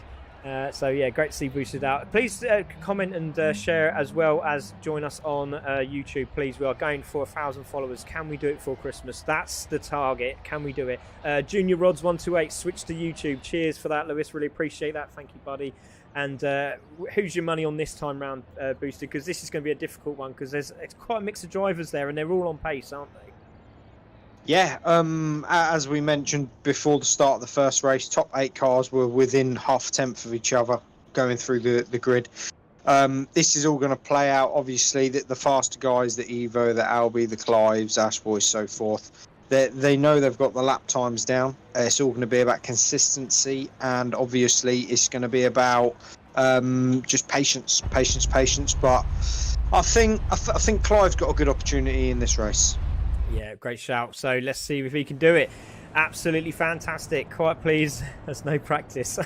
So yeah, great to see boosted out. Please comment and share, as well as join us on YouTube, please. We are going for 1,000 followers. Can we do it for Christmas? That's the target. Can we do it? Junior Rods 128 switch to YouTube. Cheers for that, Lewis. Really appreciate that. Thank you, buddy. And who's your money on this time round, boosted? Because this is going to be a difficult one because it's quite a mix of drivers there, and they're all on pace, aren't they? Yeah, as we mentioned before the start of the first race, top 8 cars were within half a tenth of each other going through the grid. This is all going to play out, obviously, that the faster guys, the Evo, the Albie, the Clives, Ashboys, so forth, they know they've got the lap times down. It's all going to be about consistency, and obviously it's going to be about just patience. But I think Clive's got a good opportunity in this race. Yeah, great shout. So let's see if he can do it. Absolutely fantastic. Quiet, please. There's no practice.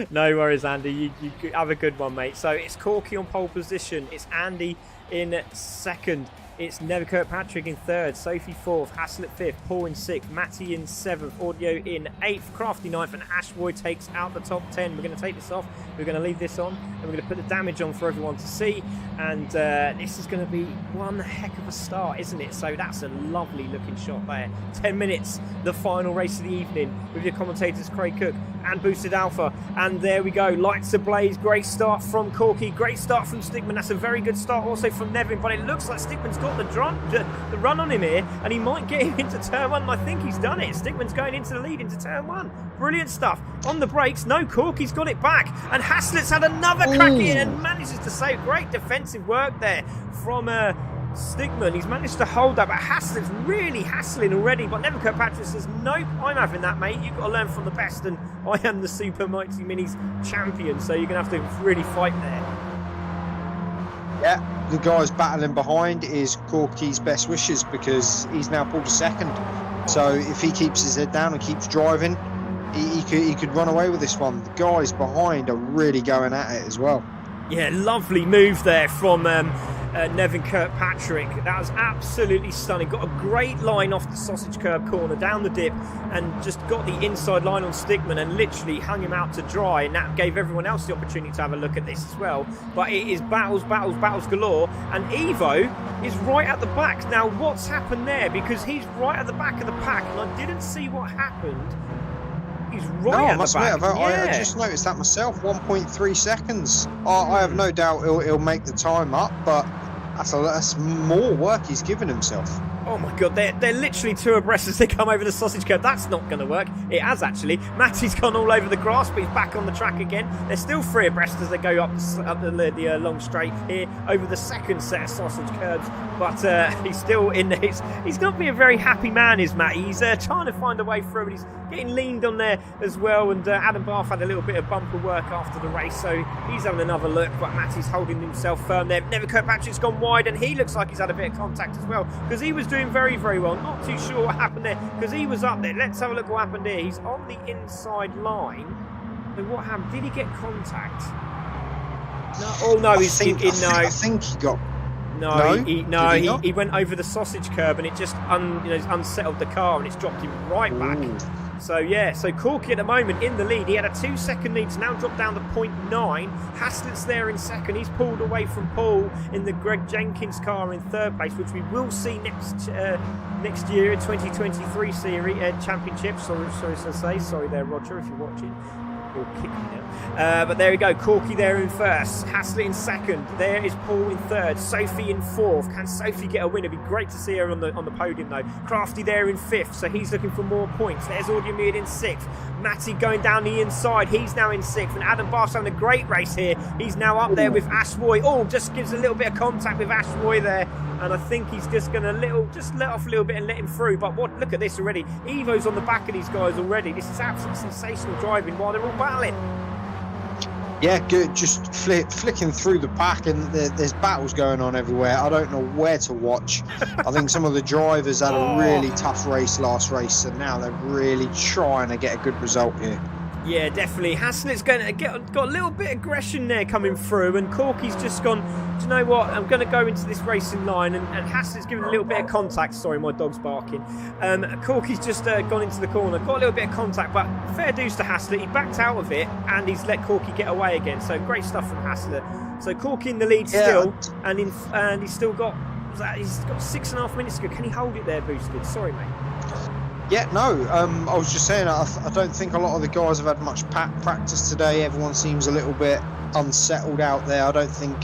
No worries, Andy. You have a good one, mate. So it's Corky on pole position. It's Andy in second. It's Never Kirkpatrick in third, Sophie fourth, Haslett fifth, Paul in sixth, Matty in seventh, Audio in eighth, Crafty ninth, and Ashboy takes out the top 10. We're going to take this off, we're going to leave this on, and we're going to put the damage on for everyone to see. And this is going to be one heck of a start, isn't it? So that's a lovely looking shot there. 10 minutes, the final race of the evening, with your commentators Craig Cook and Boosted Alpha. And there we go, lights ablaze. Great start from Corky, great start from Stickman. That's a very good start also from Nevin, but it looks like Stickman's got the run on him here, and he might get him into turn 1, and I think he's done it. Stickman's going into the lead into turn 1. Brilliant stuff. On the brakes, no, Corky's got it back, and Haslett's had another crack in and manages to save. Great defensive work there from Stickman. He's managed to hold that, but Haslett's really hassling already. But Nevin Kirkpatrick says, nope, I'm having that, mate. You've got to learn from the best, and I am the Super Mighty Minis champion, so you're going to have to really fight there. Yeah, the guys battling behind is Corky's best wishes because he's now pulled a second. So if he keeps his head down and keeps driving, he could run away with this one. The guys behind are really going at it as well. Yeah, lovely move there from Nevin Kirkpatrick. That was absolutely stunning. Got a great line off the sausage curb corner, down the dip, and just got the inside line on Stickman and literally hung him out to dry. And that gave everyone else the opportunity to have a look at this as well. But it is battles galore. And Evo is right at the back. Now, what's happened there? Because he's right at the back of the pack, and I didn't see what happened. He's right at the back. I just noticed that myself. 1.3 seconds. I have no doubt he'll make the time up, but that's more work he's given himself. Oh my god, they're literally two abreast as they come over the sausage curb. That's not going to work. It has actually. Matty's gone all over the grass, but he's back on the track again. They're still three abreast as they go up the long straight here over the second set of sausage curbs. But he's still in there. He's not being a very happy man, is Matty. He's trying to find a way through, and he's getting leaned on there as well. And Adam Barth had a little bit of bumper work after the race, so he's having another look. But Matty's holding himself firm there. Never Kirkpatrick's gone wide, and he looks like he's had a bit of contact as well, because he was doing very, very well. Not too sure what happened there, because he was up there. Let's have a look what happened here. He's on the inside line. And what happened? Did he get contact? No. Oh no, he's in. No, I think he got. No, he went over the sausage curb, and it just unsettled the car, and it's dropped him right back. So yeah, so Corky at the moment in the lead. He had a 2-second lead, to now drop down to 0.9. Haslett's there in second. He's pulled away from Paul in the Greg Jenkins car in third place, which we will see next year in 2023 series championship. Sorry there, Roger, if you're watching. He'll kick me now. But there we go. Corky there in first. Haslett in second. There is Paul in third. Sophie in fourth. Can Sophie get a win? It'd be great to see her on the podium though. Crafty there in fifth, so he's looking for more points. There's Audiamid in sixth. Matty going down the inside. He's now in sixth. And Adam Barth's having a great race here. He's now up there with Ash Roy. Oh, just gives a little bit of contact with Ash Roy there. And I think he's just going to let off a little bit and let him through. But look at this already. Evo's on the back of these guys already. This is absolutely sensational driving while they're all battling. Yeah, good. Just flicking through the pack, and there's battles going on everywhere. I don't know where to watch. I think some of the drivers had a really tough race last race, and now they're really trying to get a good result here. Yeah, definitely. Haslett's got a little bit of aggression there coming through, and Corky's just gone, do you know what, I'm going to go into this racing line, and Haslett's given a little bit of contact. Sorry, my dog's barking. Corky's just gone into the corner, got a little bit of contact, but fair dues to Haslett. He backed out of it, and he's let Corky get away again, so great stuff from Haslett. So Corky in the lead still, and he's still got, he's got 6.5 minutes to go. Can he hold it there, Boosted? Sorry, mate. Yeah, no, I was just saying, I don't think a lot of the guys have had much practice today. Everyone seems a little bit unsettled out there. I don't think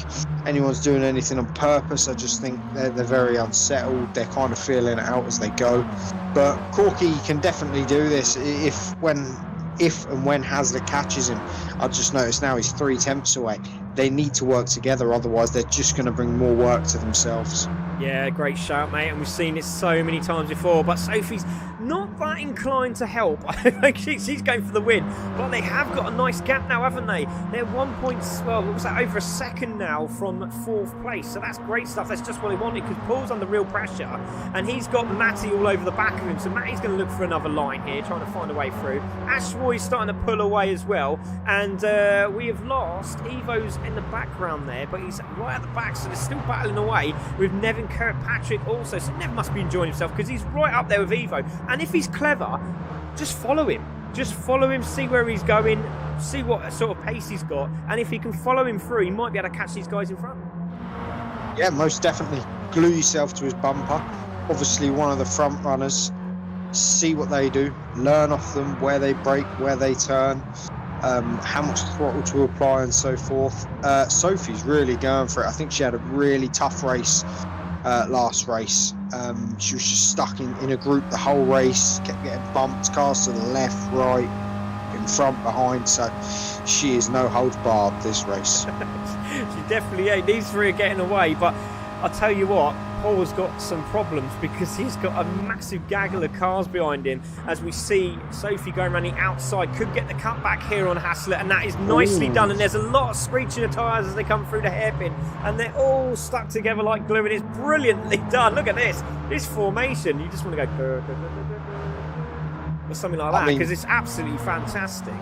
anyone's doing anything on purpose. I just think they're very unsettled. They're kind of feeling it out as they go. But Corky can definitely do this if and when Haslett catches him. I just noticed now he's 3 tenths away. They need to work together, otherwise they're just going to bring more work to themselves. Yeah, great shout, mate, and we've seen it so many times before, but Sophie's not that inclined to help. I think she's going for the win, but they have got a nice gap now, haven't they? They're 1 point, well, what was that, over a second now from fourth place, so that's great stuff. That's just what he wanted, because Paul's under real pressure, and he's got Matty all over the back of him, so Matty's going to look for another line here, trying to find a way through. Ash Roy's starting to pull away as well, and we have lost Evo's in the background there, but he's right at the back, so they're still battling away with Nevin Kirkpatrick also, so Nev must be enjoying himself because he's right up there with Evo, and if he's clever, just follow him, see where he's going, see what sort of pace he's got, and if he can follow him through, he might be able to catch these guys in front. Yeah, most definitely. Glue yourself to his bumper, obviously one of the front runners, see what they do, learn off them, where they brake, where they turn, how much throttle to apply and so forth. Sophie's really going for it. I think she had a really tough race last race. She was just stuck in a group the whole race, kept getting bumped, cars to the left, right, in front, behind, so she is no holds barred this race. She definitely ain't. These three are getting away, but I'll tell you what, Paul's got some problems because he's got a massive gaggle of cars behind him. As we see Sophie going around the outside, could get the cutback here on Haslett, and that is nicely done. And there's a lot of screeching of tyres as they come through the hairpin, and they're all stuck together like glue, and it's brilliantly done. Look at this formation. You just want to go or something like that, because it's absolutely fantastic.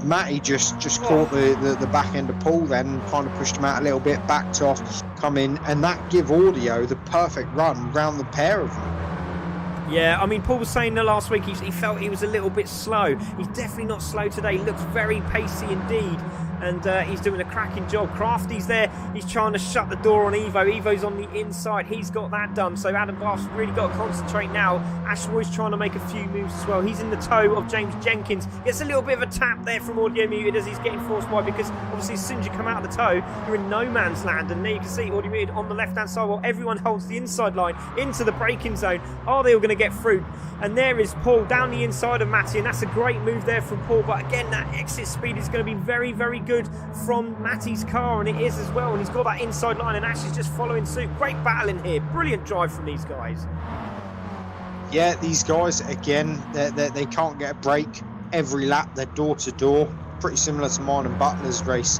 Matty just caught the back end of Paul then, and kind of pushed him out a little bit, backed off, come in, and that give Audio the perfect run round the pair of them. Yeah, I mean, Paul was saying that last week he felt he was a little bit slow. He's definitely not slow today. He looks very pacey indeed. and he's doing a cracking job. Crafty's there. He's trying to shut the door on Evo. Evo's on the inside. He's got that done. So Adam Bath's really got to concentrate now. Ashroy's trying to make a few moves as well. He's in the toe of James Jenkins. Gets a little bit of a tap there from Audio Muted as he's getting forced wide, because obviously as soon as you come out of the toe, you're in no man's land. And there you can see Audio Muted on the left-hand side while everyone holds the inside line into the braking zone. Are they all going to get through? And there is Paul down the inside of Matty, and that's a great move there from Paul. But again, that exit speed is going to be very, very good from Matty's car, and it is as well. And he's got that inside line, and Ash is just following suit. Great battle in here. Brilliant drive from these guys. Yeah, these guys, again, they can't get a break every lap. They're door to door. Pretty similar to mine and Butler's race,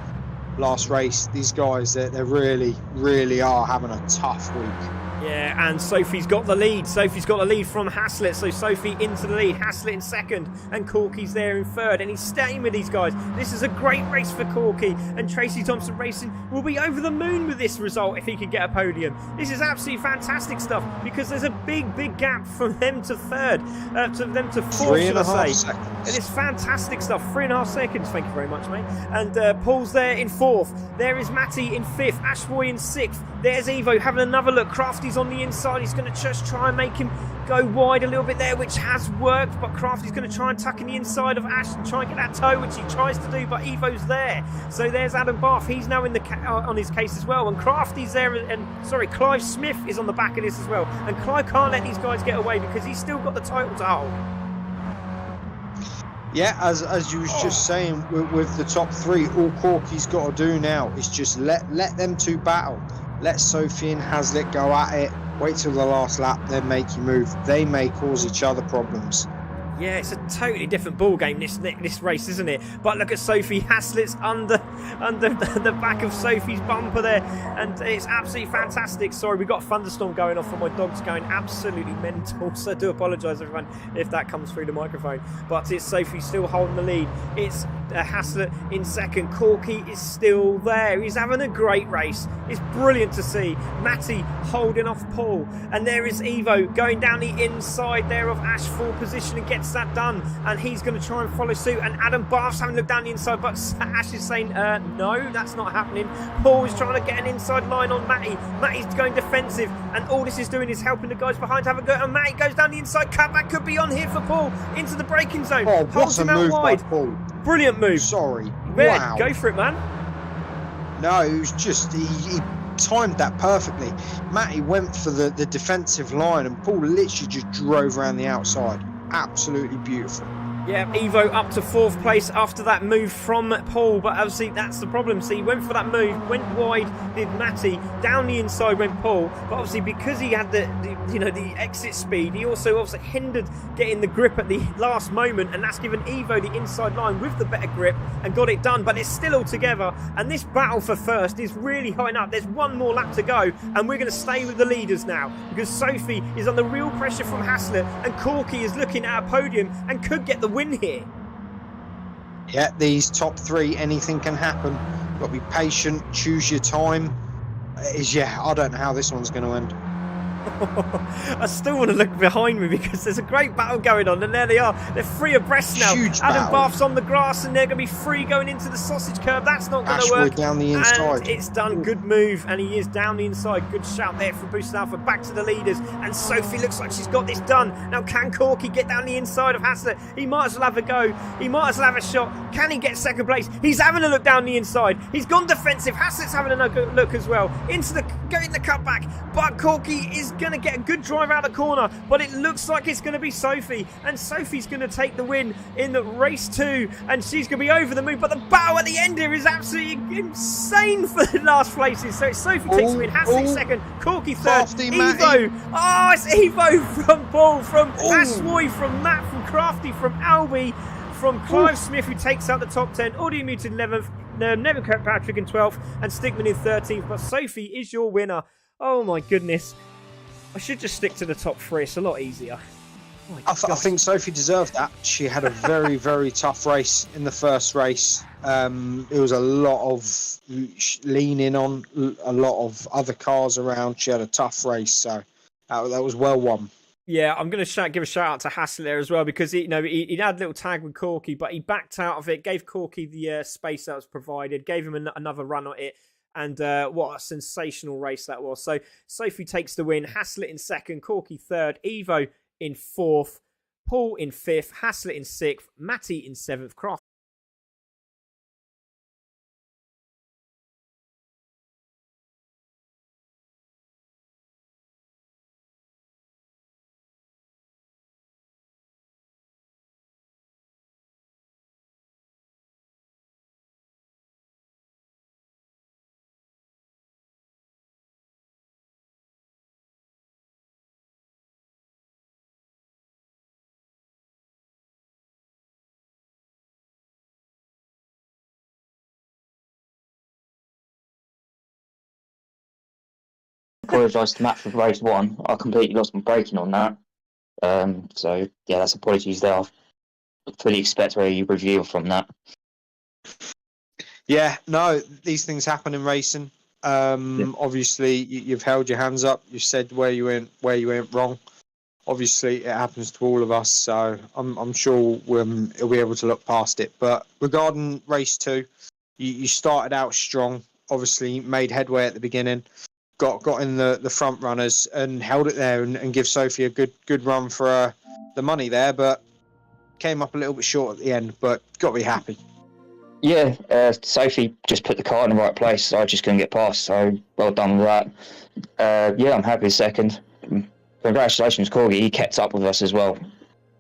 last race. These guys, they really, really are having a tough week. Yeah, and Sophie's got the lead. Sophie's got the lead from Haslett. So Sophie into the lead. Haslett in second. And Corky's there in third. And he's staying with these guys. This is a great race for Corky. And Tracy Thompson Racing will be over the moon with this result if he can get a podium. This is absolutely fantastic stuff, because there's a big, big gap from them to third. To them to fourth, should I say. It is fantastic stuff. 3.5 seconds. Thank you very much, mate. And Paul's there in fourth. There is Matty in fifth. Ashroy in sixth. There's Evo having another look. Crafty's on the inside. He's going to just try and make him go wide a little bit there, which has worked, but Crafty's going to try and tuck in the inside of Ash and try and get that toe, which he tries to do, but Evo's there. So there's Adam Bath. He's now in the on his case as well, and Crafty's there, and Clive Smith is on the back of this as well, and Clive can't let these guys get away because he's still got the title to hold. Yeah, as you was just saying, with the top three, all Corky's got to do now is just let them two battle. Let Sophie and Haslett go at it. Wait till the last lap, then make you move. They may cause each other problems. Yeah, it's a totally different ball game this race, isn't it? But look at Sophie Haslett's under the back of Sophie's bumper there, and it's absolutely fantastic. Sorry, we've got a thunderstorm going off, and my dog's going absolutely mental. So I do apologise, everyone, if that comes through the microphone. But it's Sophie still holding the lead. It's Haslett in second. Corky is still there. He's having a great race. It's brilliant to see. Matty holding off Paul, and there is Evo going down the inside there of Ash, full position, and gets that done, and he's going to try and follow suit. And Adam Bath's having to look down the inside, but Ash is saying no, that's not happening. Paul is trying to get an inside line on Matty. Matty's going defensive, and all this is doing is helping the guys behind to have a go. And Matty goes down the inside. Cutback could be on here for Paul into the braking zone. Oh, holds what him a out move wide. by Paul. Brilliant move. Sorry. Yeah, Wow. go for it, man. No, it was just he timed that perfectly. Matty went for the defensive line, and Paul literally just drove around the outside. Absolutely beautiful. Yeah, Evo up to fourth place after that move from Paul, but obviously that's the problem. See, he went for that move, went wide, did Matty, down the inside went Paul, but obviously because he had the exit speed, he also obviously hindered getting the grip at the last moment, and that's given Evo the inside line with the better grip and got it done. But it's still all together, and this battle for first is really high up. There's one more lap to go, and we're going to stay with the leaders now, because Sophie is under real pressure from Haslett, and Corky is looking at a podium and could get the win here. Yeah, these top three, anything can happen. Got to be patient, choose your time. I don't know how this one's going to end. I still want to look behind me because there's a great battle going on, and there they are. They're three abreast now. Huge Adam battle. Bath's on the grass, and they're going to be free going into the sausage curb. That's not going to Ashwood work. down the inside. And it's done. Good move, and he is down the inside. Good shout there from Boosted Alpha. Back to the leaders, and Sophie looks like she's got this done. Now, can Corky get down the inside of Haslett? He might as well have a go. He might as well have a shot. Can he get second place? He's having a look down the inside. He's gone defensive. Haslett's having a look as well. Getting the cutback, but Corky is going to get a good drive out the corner, but it looks like it's going to be Sophie, and Sophie's going to take the win in the race 2, and she's going to be over the moon. But the battle at the end here is absolutely insane for the last places. So it's Sophie takes the win, Haslett second, Corky third, Evo. Oh, it's Evo from Paul, from Ashwoy, from Matt, from Crafty, from Albie, from Clive Smith, who takes out the top 10, Audio Muted 11th, Nevin Kirkpatrick in 12th, and Stigman in 13th. But Sophie is your winner. Oh my goodness. I should just stick to the top 3. It's a lot easier. I think Sophie deserved that. She had a very, very tough race in the first race. It was a lot of leaning on, a lot of other cars around. She had a tough race, so that was well won. Yeah, I'm going to give a shout out to Hassel there as well, because he had a little tag with Corky, but he backed out of it, gave Corky the space that was provided, gave him another run at it, and what a sensational race that was. So Sophie takes the win, Haslett in second, Corky third, Evo in fourth, Paul in fifth, Haslett in sixth, Matty in seventh, Croft. Apologise to Matt for race one. I completely lost my braking on that. So yeah, that's apologies there. I fully expect a review from that. Yeah, no, these things happen in racing. Obviously, you've held your hands up. You've said where you went wrong. Obviously, it happens to all of us. So I'm sure we'll be able to look past it. But regarding race two, you started out strong. Obviously, made headway at the beginning. Got in the front runners and held it there and give Sophie a good run for the money there, but came up a little bit short at the end. But got to be happy. Yeah, Sophie just put the car in the right place, so I just couldn't get past, so well done with that. Yeah, I'm happy with second. Congratulations, Corgi, he kept up with us as well.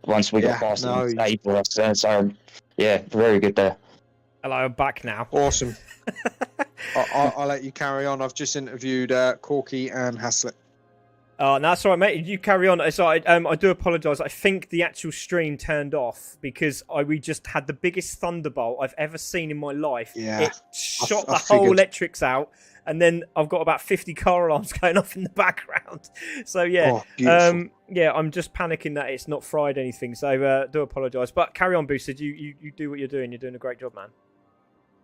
Once we got past him, he stayed with us, so yeah, very good there. Hello, I'm back now. Awesome. I'll let you carry on. I've just interviewed Corky and Haslett. Oh, no, that's all right, mate. You carry on. So I do apologise. I think the actual stream turned off because we just had the biggest thunderbolt I've ever seen in my life. Yeah, it shot the whole electrics out, and then I've got about 50 car alarms going off in the background. So yeah, yeah, I'm just panicking that it's not fried anything. So do apologise, but carry on, Boosted. You do what you're doing. You're doing a great job, man.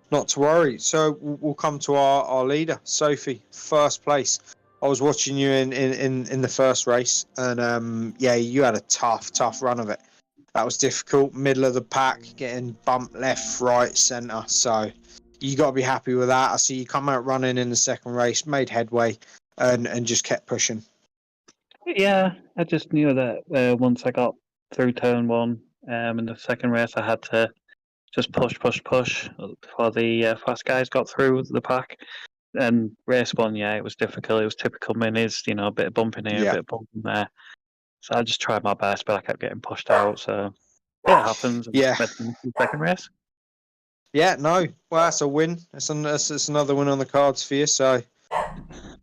Not to worry. So we'll come to our leader, Sophie, first place. I was watching you in the first race, and yeah, you had a tough run of it. That was difficult, middle of the pack, getting bumped left, right, centre. So you got to be happy with that. I see you come out running in the second race, made headway, and just kept pushing. Yeah, I just knew that once I got through turn one, in the second race, I had to just push before the fast guys got through the pack. And race one, yeah, it was difficult. It was typical minis, a bit of bumping here, a bit of bumping there. So I just tried my best, but I kept getting pushed out. So it happens. Yeah. Second race. Yeah, no. Well, that's a win. It's another win on the cards for you. So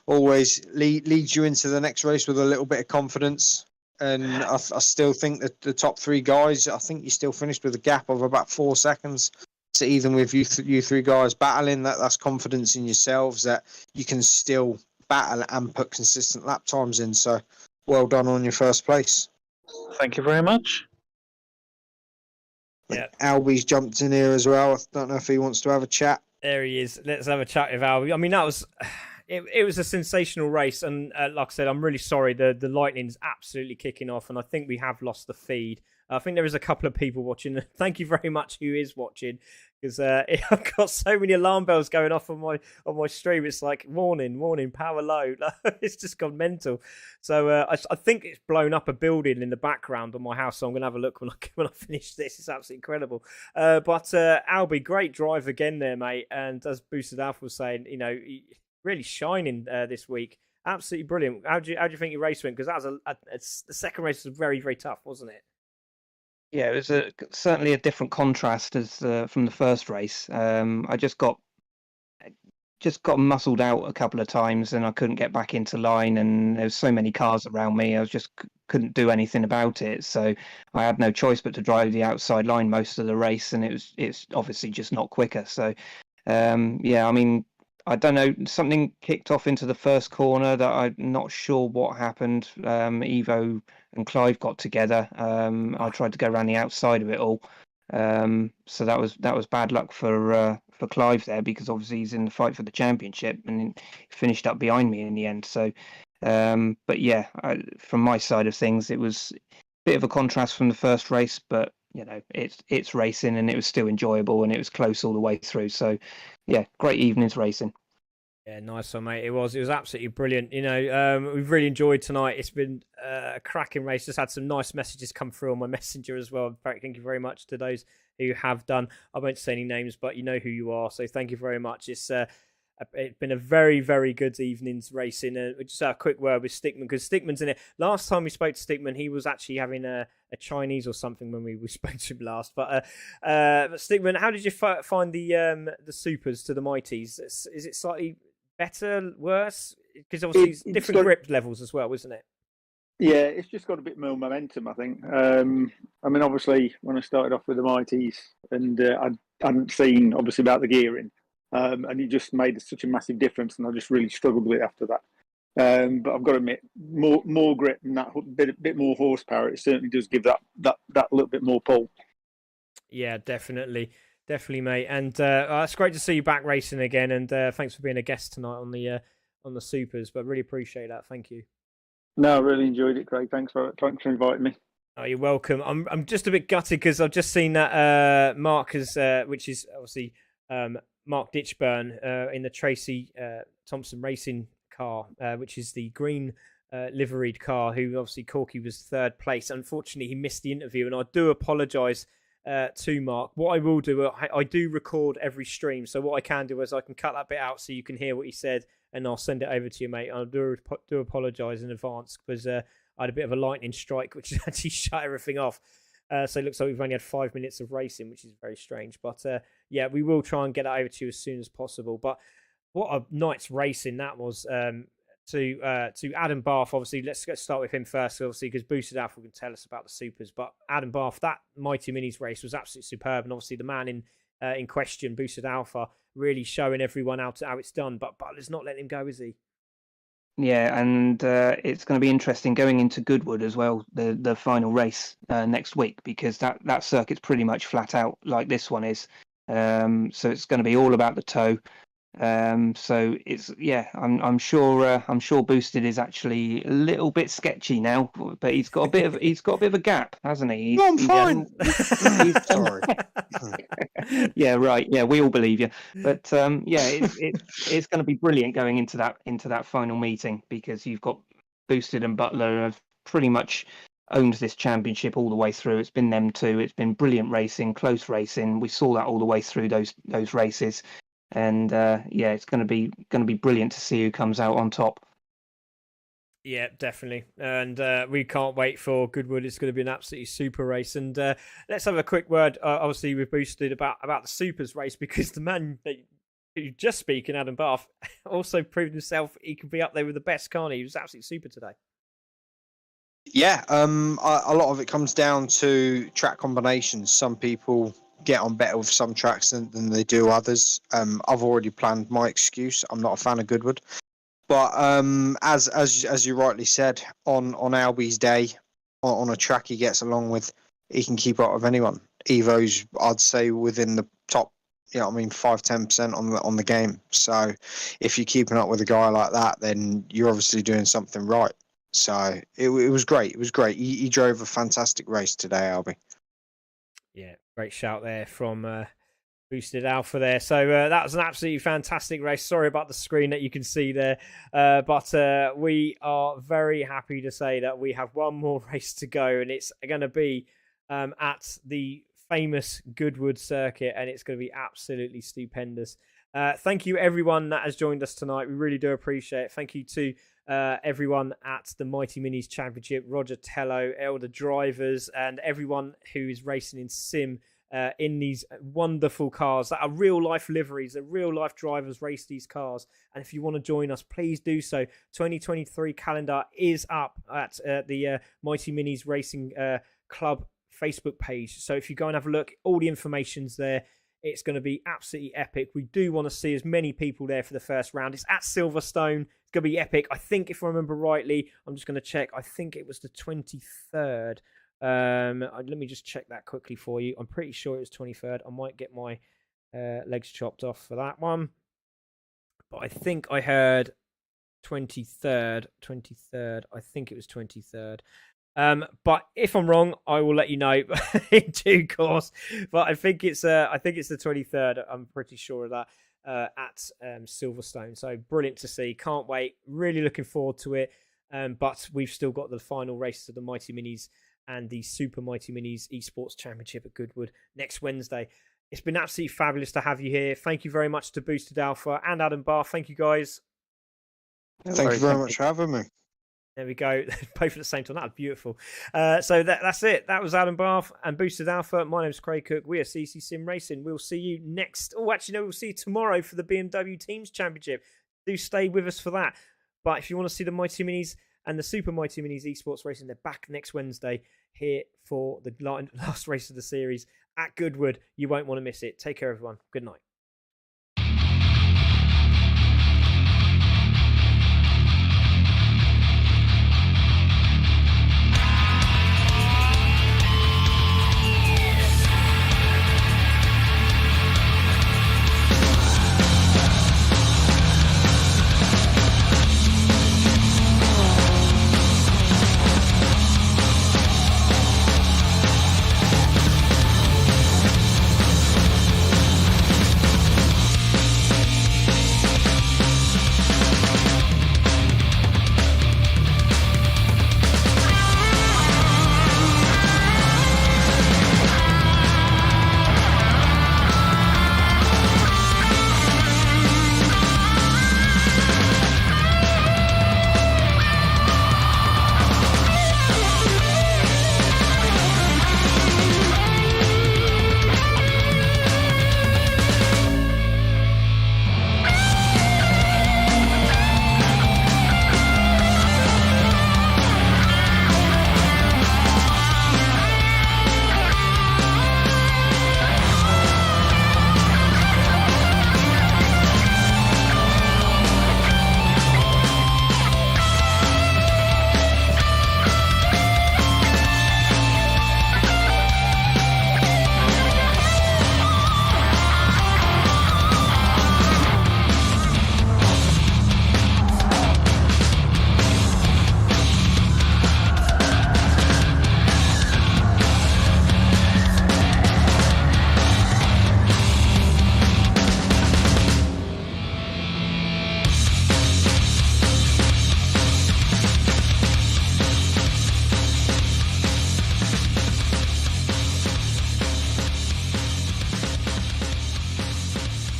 always leads you into the next race with a little bit of confidence. And I still think that the top three guys, I think you still finished with a gap of about 4 seconds. So even with you three guys battling, that's confidence in yourselves that you can still battle and put consistent lap times in. So well done on your first place. Thank you very much. Yeah, Albie's jumped in here as well. I don't know if he wants to have a chat. There he is. Let's have a chat with Albie. I mean, that was it was a sensational race, and like I said, I'm really sorry. The lightning's absolutely kicking off, and I think we have lost the feed. I think there is a couple of people watching. Thank you very much who is watching, because I've got so many alarm bells going off on my stream. It's like warning, power low. It's just gone mental. So I think it's blown up a building in the background on my house. So I'm gonna have a look when I finish this. It's absolutely incredible. But Albie, great drive again there, mate. And as Boosted Alpha was saying, really shining this week. Absolutely brilliant. How do you think your race went? Because that was the second race was very, very tough, wasn't it? Yeah, it was certainly a different contrast as from the first race. I just got muscled out a couple of times, and I couldn't get back into line. And there was so many cars around me, I just couldn't do anything about it. So I had no choice but to drive the outside line most of the race, and it's obviously just not quicker. So yeah, I mean, I don't know, something kicked off into the first corner that I'm not sure what happened. Evo and Clive got together. I tried to go around the outside of it all. So that was bad luck for Clive there, because obviously he's in the fight for the championship, and he finished up behind me in the end. So But yeah, from my side of things, it was a bit of a contrast from the first race, but it's racing and it was still enjoyable and it was close all the way through. So yeah, great evening's racing. Yeah, nice one, mate. It was absolutely brilliant. We've really enjoyed tonight. It's been a cracking race. Just had some nice messages come through on my messenger as well. In fact, thank you very much to those who have done. I won't say any names, but you know who you are. So thank you very much. It's been a very, very good evening's racing. We just have a quick word with Stickman because Stickman's in it. Last time we spoke to Stickman, he was actually having a Chinese or something when we spoke to him last. But Stickman, how did you find the supers to the Mighties? Is it slightly better, worse? Because obviously it's different grip levels as well, isn't it? Yeah, it's just got a bit more momentum, I think. I mean, obviously, when I started off with the Mighties, and I hadn't seen obviously about the gearing, and it just made such a massive difference, and I just really struggled with it after that. But I've got to admit, more grip and that bit more horsepower, it certainly does give that little bit more pull. Yeah, definitely, mate. And it's great to see you back racing again. And thanks for being a guest tonight on the supers. But really appreciate that. Thank you. No, I really enjoyed it, Craig. Thanks for inviting me. Oh, you're welcome. I'm just a bit gutted because I've just seen that Mark has, which is obviously Mark Ditchburn in the Tracy Thompson Racing car, which is the green liveried car. Who obviously Corky was third place. Unfortunately, he missed the interview, and I do apologise to Mark. What I will do, I do record every stream, so what I can do is I can cut that bit out so you can hear what he said, and I'll send it over to you, mate. I do apologise in advance because I had a bit of a lightning strike, which actually shut everything off. So it looks like we've only had 5 minutes of racing, which is very strange. But yeah, we will try and get that over to you as soon as possible. But what a night's racing that was. To Adam Barth, obviously, let's start with him first, obviously, because Boosted Alpha can tell us about the supers. But Adam Barth, that Mighty Minis race was absolutely superb, and obviously the man in question, Boosted Alpha, really showing everyone how it's done. But Butler's not letting him go, is he? Yeah, and it's going to be interesting going into Goodwood as well, the final race next week, because that circuit's pretty much flat out like this one is. So it's going to be all about the toe. So it's I'm sure Boosted is actually a little bit sketchy now, but he's got a bit of a gap, hasn't he? I'm fine. Sorry. Yeah, right. Yeah, we all believe you. But it's going to be brilliant going into that final meeting, because you've got Boosted and Butler have pretty much owned this championship all the way through. It's been them two. It's been brilliant racing, close racing. We saw that all the way through those races. And it's going to be brilliant to see who comes out on top. Yeah, definitely, and we can't wait for Goodwood. It's going to be an absolutely super race. And let's have a quick word. Obviously, we've boosted about the supers race, because the man that you just speaking, Adam Barth, also proved himself he can be up there with the best, can't he? He was absolutely super today. Yeah, a lot of it comes down to track combinations. Some people get on better with some tracks than they do others. I've already planned my excuse. I'm not a fan of Goodwood, but as you rightly said, on Albie's day, on a track he gets along with, he can keep up with anyone. Evo's, I'd say, within the top, 5-10% on the game. So if you're keeping up with a guy like that, then you're obviously doing something right. So it was great. It was great. He drove a fantastic race today, Albie. Yeah, great shout there from Boosted Alpha there. So that was an absolutely fantastic race. Sorry about the screen that you can see there. But we are very happy to say that we have one more race to go, and it's going to be at the famous Goodwood circuit, and it's going to be absolutely stupendous. Thank you, everyone that has joined us tonight. We really do appreciate it. Thank you to everyone at the Mighty Minis Championship, Roger Tello, Elder Drivers, and everyone who is racing in sim in these wonderful cars that are real life liveries. The real life drivers race these cars. And if you want to join us, please do so. 2023 calendar is up at the Mighty Minis Racing Club Facebook page. So if you go and have a look, all the information's there. It's going to be absolutely epic. We do want to see as many people there for the first round. It's at Silverstone. It's going to be epic. I think, if I remember rightly, I'm just going to check. I think it was the 23rd. Let me just check that quickly for you. I'm pretty sure it was 23rd. I might get my legs chopped off for that one. But I think I heard 23rd. 23rd. I think it was 23rd. But if I'm wrong, I will let you know in due course. But I think it's the 23rd. I'm pretty sure of that at Silverstone. So brilliant to see. Can't wait. Really looking forward to it. But we've still got the final races of the Mighty Minis and the Super Mighty Minis Esports Championship at Goodwood next Wednesday. It's been absolutely fabulous to have you here. Thank you very much to Boosted Alpha and Adam Barr. Thank you, guys. Thank you very much for having me. There we go. Both at the same time. That was beautiful. So that's it. That was Adam Bath and Boosted Alpha. My name's Craig Cook. We are CC Sim Racing. We'll see you next. Oh, actually, no, we'll see you tomorrow for the BMW Teams Championship. Do stay with us for that. But if you want to see the Mighty Minis and the Super Mighty Minis Esports Racing, they're back next Wednesday here for the last race of the series at Goodwood. You won't want to miss it. Take care, everyone. Good night.